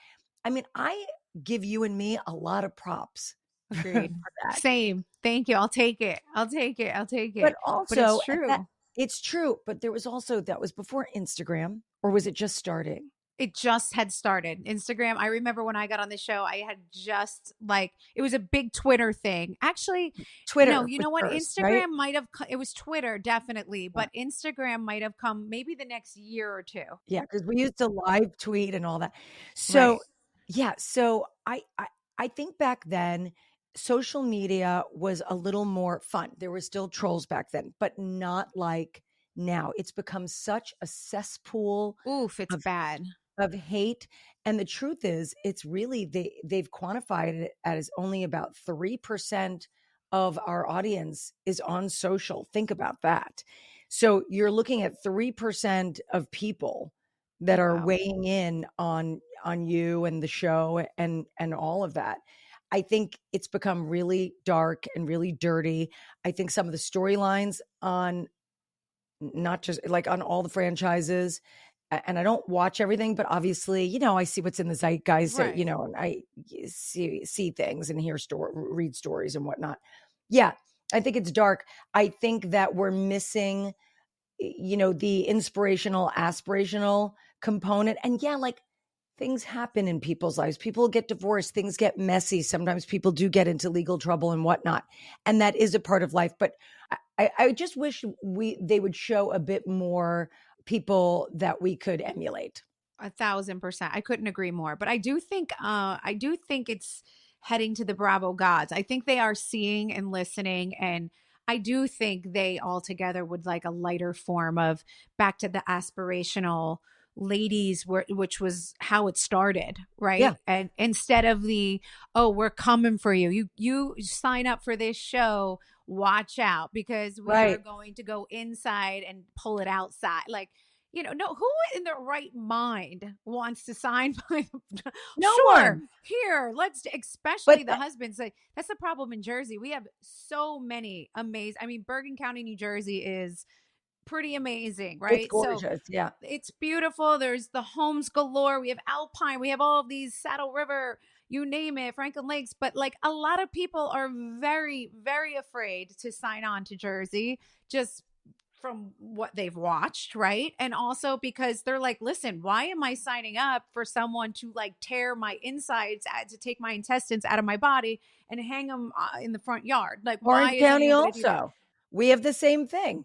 I mean, I give you and me a lot of props for agreed. that. Same. Thank you. I'll take it. I'll take it. I'll take But it. But it's also true. it's true. But there was also, that was before Instagram, or was it just starting? It just had started. Instagram. I remember when I got on the show, I had just like, it was a big Twitter thing. Actually, no, Twitter you was know what? first, right? Instagram might have, it was Twitter, definitely, Yeah. but Instagram might have come maybe the next year or two. Yeah, because we used to live tweet and all that. Right. So yeah, so I think back then social media was a little more fun. There were still trolls back then, but not like now. It's become such a cesspool Oof, it's of bad. hate. And the truth is, it's really they've quantified it as only about 3% of our audience is on social. Think about that. So you're looking at 3% of people that are Wow. weighing in on you and the show and all of that. I think it's become really dark and really dirty. I think some of the storylines on, not just like on all the franchises, and I don't watch everything, but obviously, I see what's in the zeitgeist, Right. and I see things and read stories and whatnot. Yeah, I think it's dark. I think that we're missing, the inspirational, aspirational component. And yeah, like, things happen in people's lives. People get divorced, things get messy. Sometimes people do get into legal trouble and whatnot. And that is a part of life. But I just wish they would show a bit more people that we could emulate. 1,000%. I couldn't agree more. But I do think it's heading to the Bravo gods. I think they are seeing and listening, and I do think they all together would like a lighter form of back to the aspirational ladies, which was how it started, Yeah, right? And instead of the, oh, we're coming for you. You sign up for this show, watch out because we are right. going to go inside and pull it outside. Like, no, who in their right mind wants to sign by No sure, one. here, especially But the husbands. Like, that's the problem in Jersey. We have so many amazing, I mean, Bergen County, New Jersey is pretty amazing, it's right? So gorgeous. Yeah. it's beautiful. There's the homes galore. We have Alpine. We have all of these Saddle River, you name it, Franklin Lakes. But like a lot of people are very, very afraid to sign on to Jersey just from what they've watched, right? And also because they're like, listen, why am I signing up for someone to like tear my insides, to take my intestines out of my body and hang them in the front yard? Like, why Orange is County anyone going to do that? also. We have the same thing.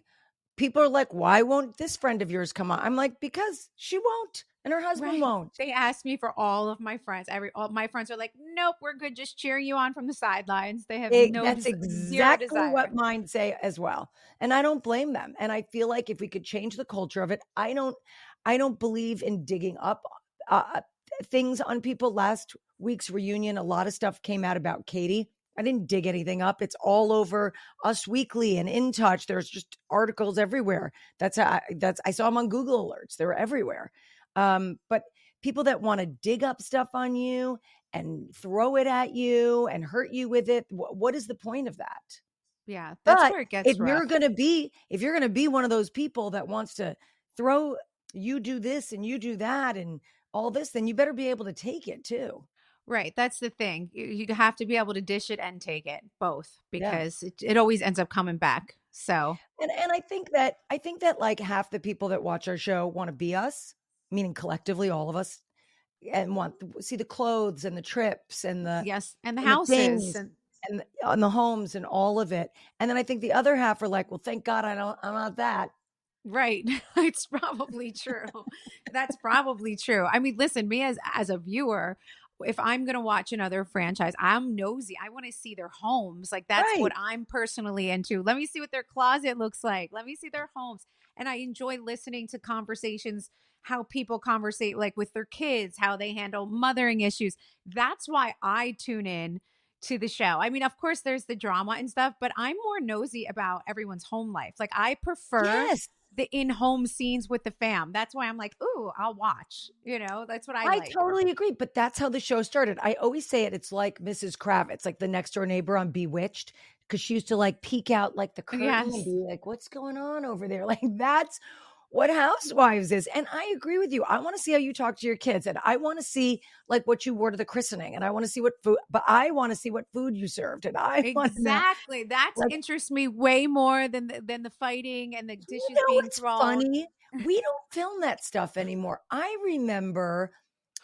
People are like, why won't this friend of yours come on? I'm like, because she won't and her husband Right. won't. They asked me for all of my friends. All my friends are like, nope, we're good. Just cheering you on from the sidelines. They have That's zero exactly desire. what mine say as well. And I don't blame them. And I feel like if we could change the culture of it, I don't believe in digging up uh, things on people. Last week's reunion, a lot of stuff came out about Katie. I didn't dig anything up. It's all over Us Weekly and In Touch. There's just articles everywhere. I saw them on Google alerts. They were everywhere. But people that want to dig up stuff on you and throw it at you and hurt you with it. What is the point of that? Yeah, that's But where it gets rough. if you're going to be one of those people that wants to throw, you do this and you do that and all this, then you better be able to take it too. Right. That's the thing. You have to be able to dish it and take it both, Yeah. because it always ends up coming back. So, And I think that like half the people that watch our show want to be us, meaning collectively all of us, and want to see the clothes and the trips yes. And the and the houses things and and the homes and all of it. And then I think the other half are like, well, thank God I'm not that. right. It's probably true. That's probably true. I mean, listen, me as a viewer, if I'm going to watch another franchise, I'm nosy. I want to see their homes. Like that's what Right. I'm personally into. Let me see what their closet looks like. Let me see their homes. And I enjoy listening to conversations, how people conversate like with their kids, how they handle mothering issues. That's why I tune in to the show. I mean, of course there's the drama and stuff, but I'm more nosy about everyone's home life. Like I prefer Yes. the in-home scenes with the fam. That's why I'm like, ooh, I'll watch. That's what I I like. totally agree, but that's how the show started. I always say it. It's like Mrs. Kravitz, like the next door neighbor on Bewitched, because she used to like peek out like the curtain and Yes. be like, "What's going on over there?" Like that's what Housewives is. And I agree with you. I want to see how you talk to your kids, and I want to see like what you wore to the christening, and I want to see what food. But I want to see what food you served, and I want to know Exactly. That like interests me way more than the fighting and the you dishes know being what's thrown. funny? We don't film that stuff anymore. I remember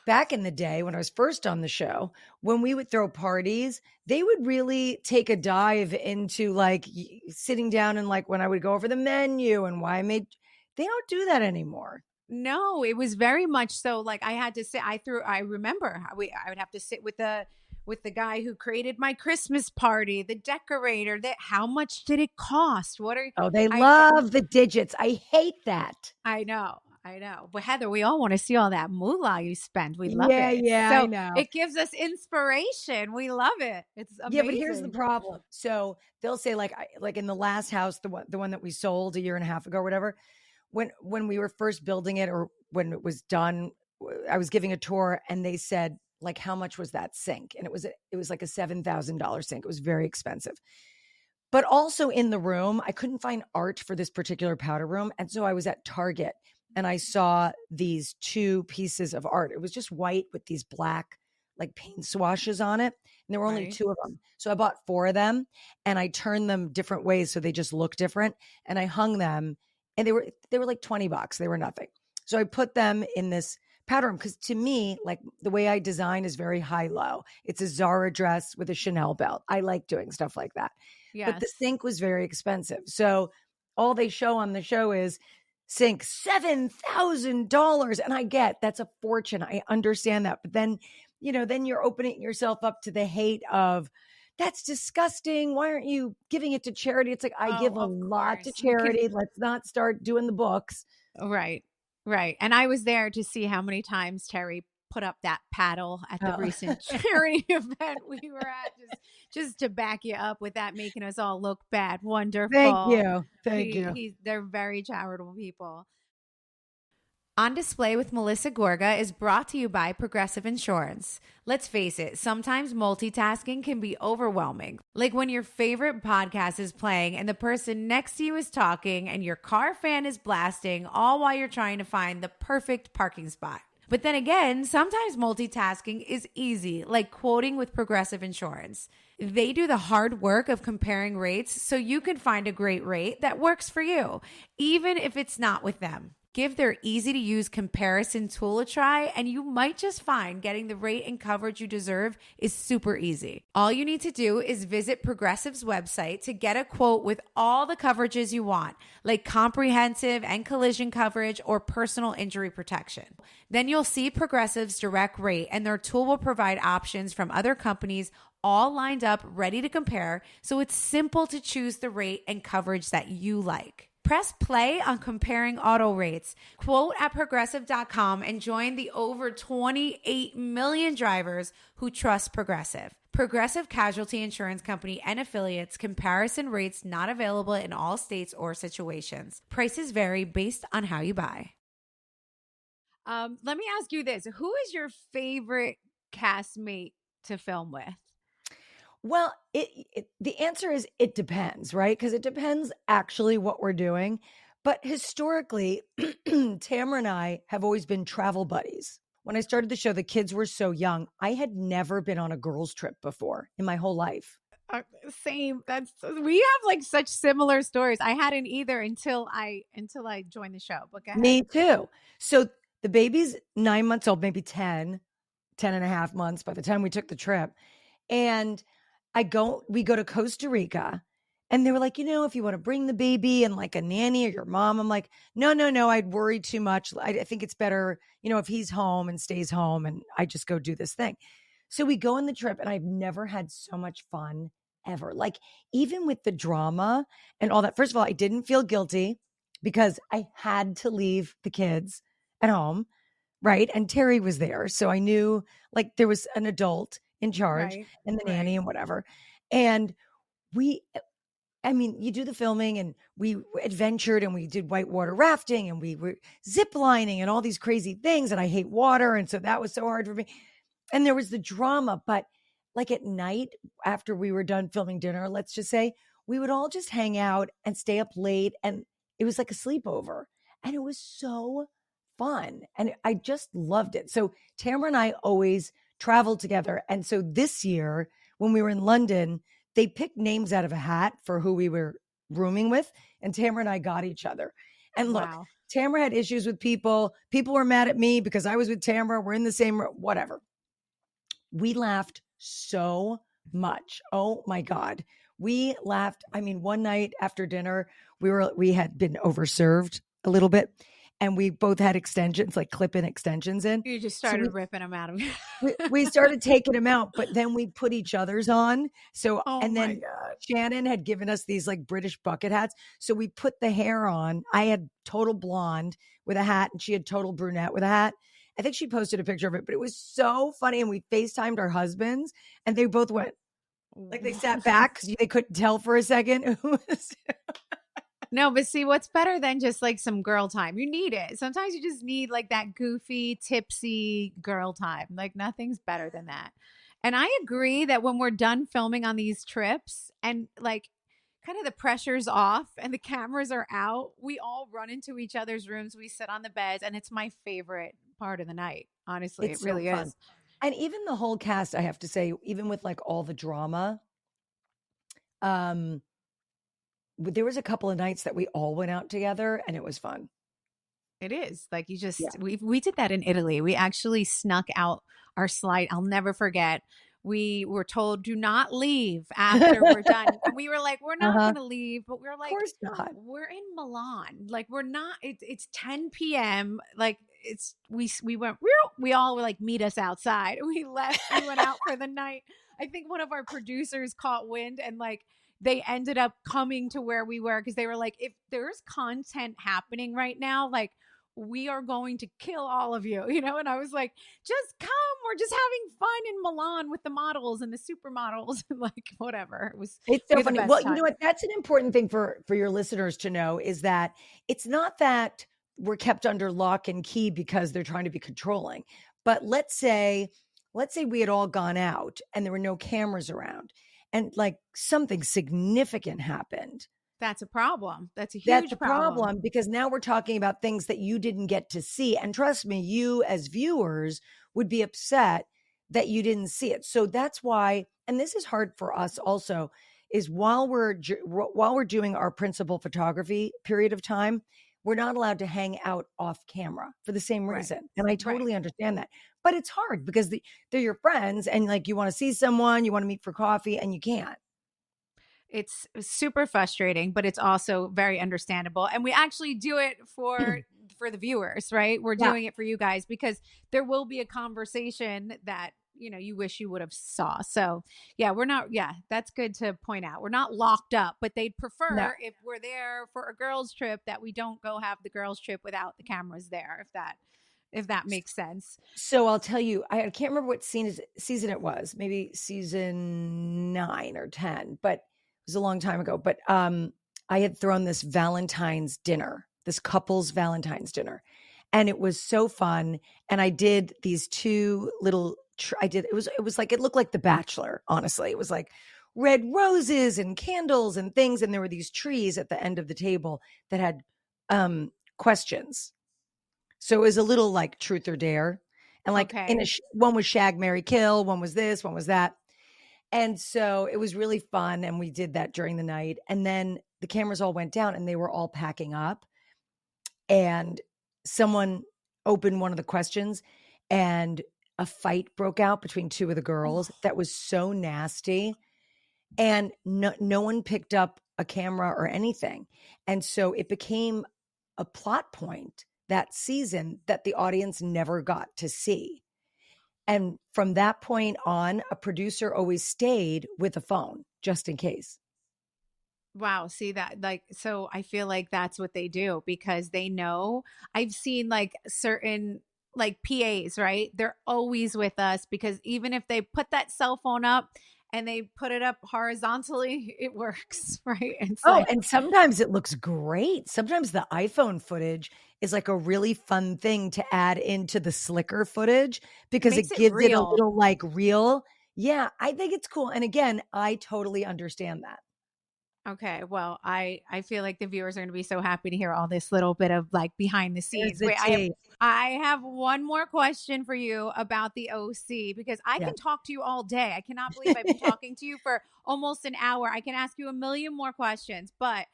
back in the day when I was first on the show, when we would throw parties, they would really take a dive into like sitting down and like when I would go over the menu and why I made, they don't do that anymore. No, it was very much so. Like I had to sit. I remember I would have to sit with the guy who created my Christmas party, the decorator. That how much did it cost? What are Oh, they I? love the digits. I hate that. I know. I know. But Heather, we all want to see all that moolah you spend. We love Yeah, it. yeah, I So know. it gives us inspiration. We love it. It's Yeah, but here's the amazing. problem. So they'll say like like in the last house, the one that we sold a year and a half ago or whatever, when we were first building it or when it was done, I was giving a tour and they said like how much was that sink? And it was like a $7,000 sink. It was very expensive. But also in the room, I couldn't find art for this particular powder room. And so I was at Target and I saw these two pieces of art. It was just white with these black like paint swashes on it. And there were only Right. two of them. So I bought four of them and I turned them different ways so they just look different. And I hung them and they were like $20. They were nothing. So I put them in this powder room because to me, like the way I design is very high low. It's a Zara dress with a Chanel belt. I like doing stuff like that. But the Yes. sink was very expensive. So all they show on the show is sink $7,000. And I get that's a fortune. I understand that. But then, then you're opening yourself up to the hate of that's disgusting. Why aren't you giving it to charity? It's like I Oh, give a of lot to course. We can. charity. Let's not start doing the books. Right. Right. And I was there to see how many times Terry put up that paddle at the Oh. recent charity event we were at, just to back you up with that, making us all look bad. Thank Wonderful. you. Thank you. They're very charitable people. On Display with Melissa Gorga is brought to you by Progressive Insurance. Let's face it, sometimes multitasking can be overwhelming. Like when your favorite podcast is playing and the person next to you is talking and your car fan is blasting, all while you're trying to find the perfect parking spot. But then again, sometimes multitasking is easy, like quoting with Progressive Insurance. They do the hard work of comparing rates so you can find a great rate that works for you, even if it's not with them. Give their easy-to-use comparison tool a try, and you might just find getting the rate and coverage you deserve is super easy. All you need to do is visit Progressive's website to get a quote with all the coverages you want, like comprehensive and collision coverage or personal injury protection. Then you'll see Progressive's direct rate, and their tool will provide options from other companies all lined up, ready to compare, so it's simple to choose the rate and coverage that you like. Press play on comparing auto rates. Quote at progressive.com and join the over 28 million drivers who trust Progressive. Progressive Casualty Insurance Company and affiliates. Comparison rates not available in all states or situations. Prices vary based on how you buy. Let me ask you this. Who is your favorite castmate to film with? Well, the answer is it depends, right? Because it depends actually what we're doing. But historically, Tamara and I have always been travel buddies. When I started the show, the kids were so young. I had never been on a girls' trip before in my whole life. Same. That's we have like such similar stories. I hadn't either until I joined the show. But go ahead. Me too. So the baby's 9 months old, maybe 10 and a half months by the time we took the trip. And we go to Costa Rica, and they were like, if you want to bring the baby and like a nanny or your mom, I'm like, no, no, no, I'd worry too much. I think it's better, if he's home and stays home and I just go do this thing. So we go on the trip, and I've never had so much fun ever. Like, even with the drama and all that, first of all, I didn't feel guilty because I had to leave the kids at home. Right. And Terry was there. So I knew like there was an adult in charge Right. and the Right. nanny and whatever. And we, I mean, you do the filming, and we adventured, and we did whitewater rafting, and we were zip lining and all these crazy things. And I hate water. And so that was so hard for me. And there was the drama. But like at night, after we were done filming dinner, let's just say, we would all just hang out and stay up late. And it was like a sleepover. And it was so fun. And I just loved it. So Tamara and I always traveled together. And so this year, when we were in London, they picked names out of a hat for who we were rooming with. And Tamara and I got each other. And look, Wow. Tamara had issues with people. People were mad at me because I was with Tamara. We're in the same room, whatever. We laughed so much. Oh my God. We laughed. I mean, one night after dinner, we had been overserved a little bit, and we both had extensions, like clip-in extensions in. You just So started ripping them out of you. we started taking them out, but then we put each other's on. So, Oh and my then God. Shannon had given us these like British bucket hats. So we put the hair on. I had total blonde with a hat, and she had total brunette with a hat. I think she posted a picture of it, but it was so funny. And we FaceTimed our husbands, and they both went, like, they sat back because they couldn't tell for a second. No, but see, what's better than just like some girl time? You need it. Sometimes you just need like that goofy, tipsy girl time. Like nothing's better than that. And I agree that when we're done filming on these trips and like kind of the pressure's off and the cameras are out, we all run into each other's rooms. We sit on the beds, and it's my favorite part of the night. Honestly, it It's so really fun. is. And even the whole cast, I have to say, even with like all the drama, um, there was a couple of nights that we all went out together, and it was fun. It is. Like you Yeah. just we did that in Italy. We actually snuck out our slide. I'll never forget. We were told do not leave after we're done. And we were like, we're not Uh-huh. gonna leave, but we're Of like, course not. we're in Milan. Like we're not it's 10 p.m. Like it's we went we all were like meet us outside. We left, we went out for the night. I think one of our producers caught wind, and like they ended up coming to where we were because they were like, if there's content happening right now, like we are going to kill all of you, you know? And I was like, just come. We're just having fun in Milan with the models and the supermodels and like whatever. It's We so had the funny. best Well, you know time. what? That's an important thing for your listeners to know, is that it's not that we're kept under lock and key because they're trying to be controlling. But let's say we had all gone out and there were no cameras around, and like something significant happened. That's a problem. That's a That's a huge problem. problem, because now we're talking about things that you didn't get to see. And trust me, you as viewers would be upset that you didn't see it. So that's why, and this is hard for us also, is while we're doing our principal photography period of time, we're not allowed to hang out off camera for the same Right. reason. And I Right. totally understand that. But it's hard because they're your friends, and like you want to see someone, you want to meet for coffee, and you can't. It's super frustrating, but it's also very understandable. And we actually do it for the viewers, right? We're Yeah. doing it for you guys because there will be a conversation that you wish you would have saw. So yeah, we're not. Yeah, that's good to point out. We're not locked up, but they'd No. prefer if we're there for a girls trip that we don't go have the girls trip without the cameras there. If that makes sense. So I'll tell you, I can't remember what season it was, maybe season 9 or 10, but it was a long time ago. But I had thrown this couple's Valentine's dinner, And it was so fun. And I did these two little, it was like, it looked like The Bachelor, honestly. It was like red roses and candles and things. And there were these trees at the end of the table that had questions. So it was a little like truth or dare. And like Okay. one was shag, marry, kill, one was this, one was that. And so it was really fun. And we did that during the night. And then the cameras all went down and they were all packing up. And someone opened one of the questions and a fight broke out between two of the girls Oh, that was so nasty. And no one picked up a camera or anything. And so it became a plot point that season that the audience never got to see. And from that point on, a producer always stayed with a phone just in case. wow. See that, like, so I feel like that's what they do because they know. I've seen like certain like PAs, right? They're always with us because even if they put that cell phone up and they put it up horizontally, it works, right? It's Oh, like and sometimes it looks great. Sometimes the iPhone footage is like a really fun thing to add into the slicker footage it because makes it it gives it a real. little like real. Yeah, I think it's cool. And again, I totally understand that. Okay, well, I feel like the viewers are going to be so happy to hear all this little bit of like behind the There's scenes. the Wait, tea. I have one more question for you about the OC because I Yeah. can talk to you all day. I cannot believe I've been talking to you for almost an hour. I can ask you a million more questions, but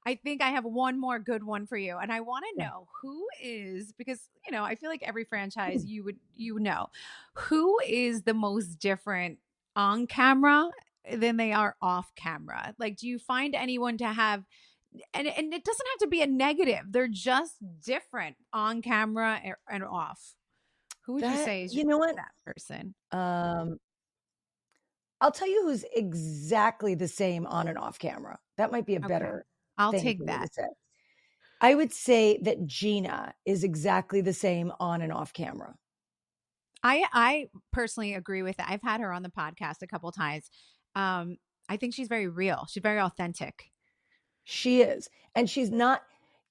I think I have one more good one for you. And I want to Yeah. know who is, because I feel like every franchise you know, who is the most different on camera than they are off camera. Like, do you find anyone to have, and it doesn't have to be a negative. They're just different on camera and off. Who would you That, say is you know what? that person? Um, I'll tell you who's exactly the same on and off camera. That might be a Okay. better I'll thing take for me to that. say. I would say that Gina is exactly the same on and off camera. I personally agree with it. I've had her on the podcast a couple times. Um, I think she's very real. She's very authentic. She is. And she's not,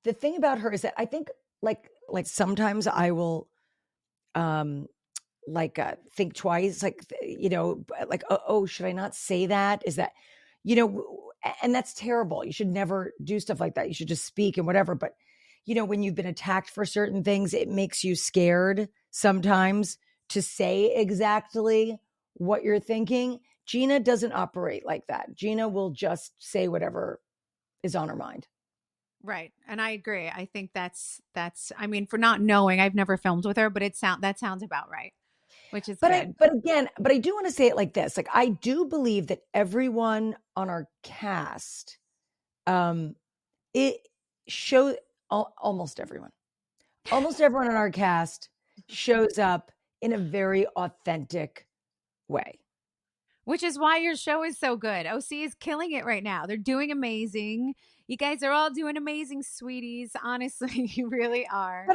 the thing about her is that I think like sometimes I will um think twice, like like oh, should I not say that? Is that and that's terrible. You should never do stuff like that. You should just speak and whatever. But when you've been attacked for certain things, it makes you scared sometimes to say exactly what you're thinking. Gina doesn't operate like that. Gina will just say whatever is on her mind. Right. And I agree. I think that's I mean, for not knowing, I've never filmed with her, but that sounds about right, which is good. But I do want to say it like this. Like I do believe that everyone on our cast, um, it shows almost everyone on our cast shows up in a very authentic way. Which is why your show is so good. OC is killing it right now. They're doing amazing. You guys are all doing amazing, sweeties. Honestly, you really are.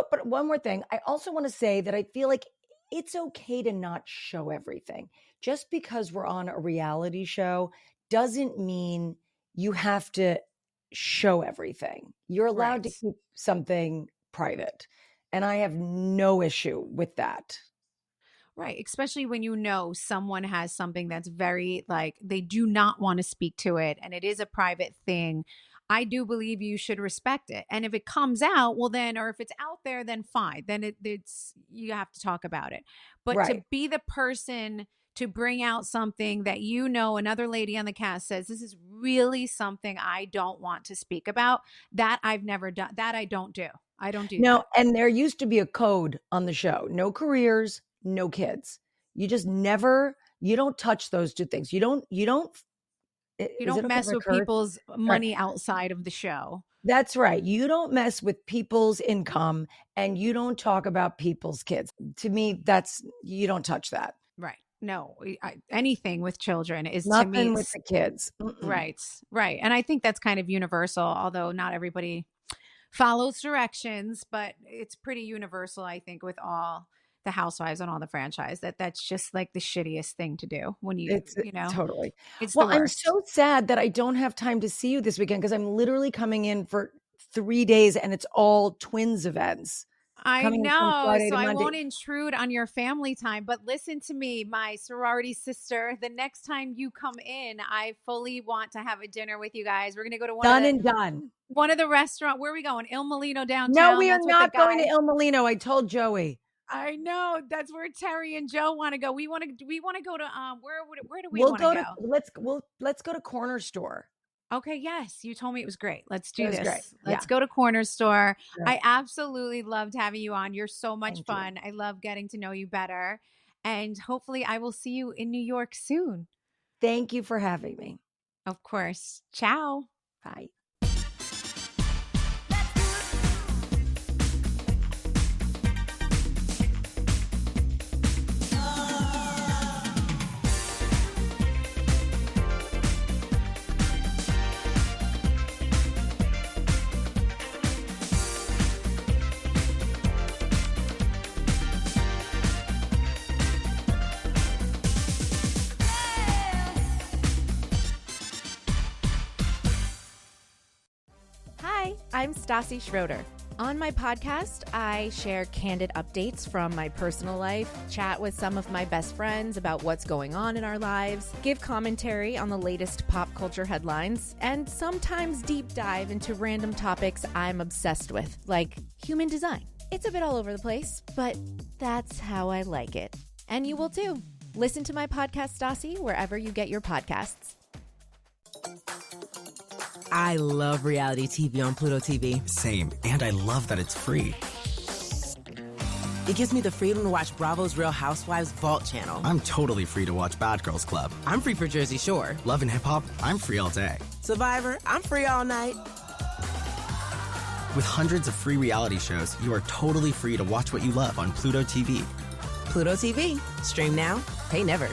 But one more thing, I also want to say that I feel like it's okay to not show everything. Just because we're on a reality show doesn't mean you have to show everything. You're allowed Right. to keep something private. And I have no issue with that. Right. Especially when someone has something that's very, like, they do not want to speak to it and it is a private thing. I do believe you should respect it. And if it comes out, well, then, or if it's out there, then fine. Then you have to talk about it. But to Right. be the person to bring out something that another lady on the cast says, this is really something I don't want to speak about, that I've never done, that I don't do. I don't do No, that. and there used to be a code on the show. No careers, no kids. You just never you don't touch those two things. You don't You is it don't okay if mess I with curse? people's All right. money outside of the show. That's right. You don't mess with people's income and you don't talk about people's kids. To me, that's you don't touch that. Right. No, anything with children is, to me, Nothing with it's the kids. Mm-mm. right. Right. And I think that's kind of universal, although not everybody follows directions, but it's pretty universal, I think, with all the housewives on all the franchise, that's just like the shittiest thing to do when It's totally. it's the Well, I'm worst. so sad that I don't have time to see you this weekend because I'm literally coming in for 3 days and it's all twins events. I coming from know. Friday So to I Monday. won't intrude on your family time, but listen to me, my sorority sister. The next time you come in, I fully want to have a dinner with you guys. We're going to go to Done and done. one of the restaurant. Where are we going? Il Molino No, downtown. we are That's what the not going to guys. Il Molino. I told Joey. I know. That's where Terry and Joe want to go. We want to go to where do we We'll want to go to go? let's go to Corner Store. Okay, yes, you told me it was great. Let's It do was this. great. Let's Yeah. go to Corner Store. Right. I absolutely loved having you on. You're so much Thank fun. I love getting to know you better. And hopefully I will see you in New York soon. Thank you for having me. Of course. Ciao. Bye. Hi, I'm Stassi Schroeder. On my podcast, I share candid updates from my personal life, chat with some of my best friends about what's going on in our lives, give commentary on the latest pop culture headlines, and sometimes deep dive into random topics I'm obsessed with, like human design. It's a bit all over the place, but that's how I like it. And you will too. Listen to my podcast, Stassi, wherever you get your podcasts. I love reality TV on Pluto TV. Same, and I love that it's free. It gives me the freedom to watch Bravo's Real Housewives Vault channel. I'm totally free to watch Bad Girls Club. I'm free for Jersey Shore. Love and Hip Hop, I'm free all day. Survivor, I'm free all night. With hundreds of free reality shows, you are totally free to watch what you love on Pluto TV. Pluto TV. Stream now, pay never.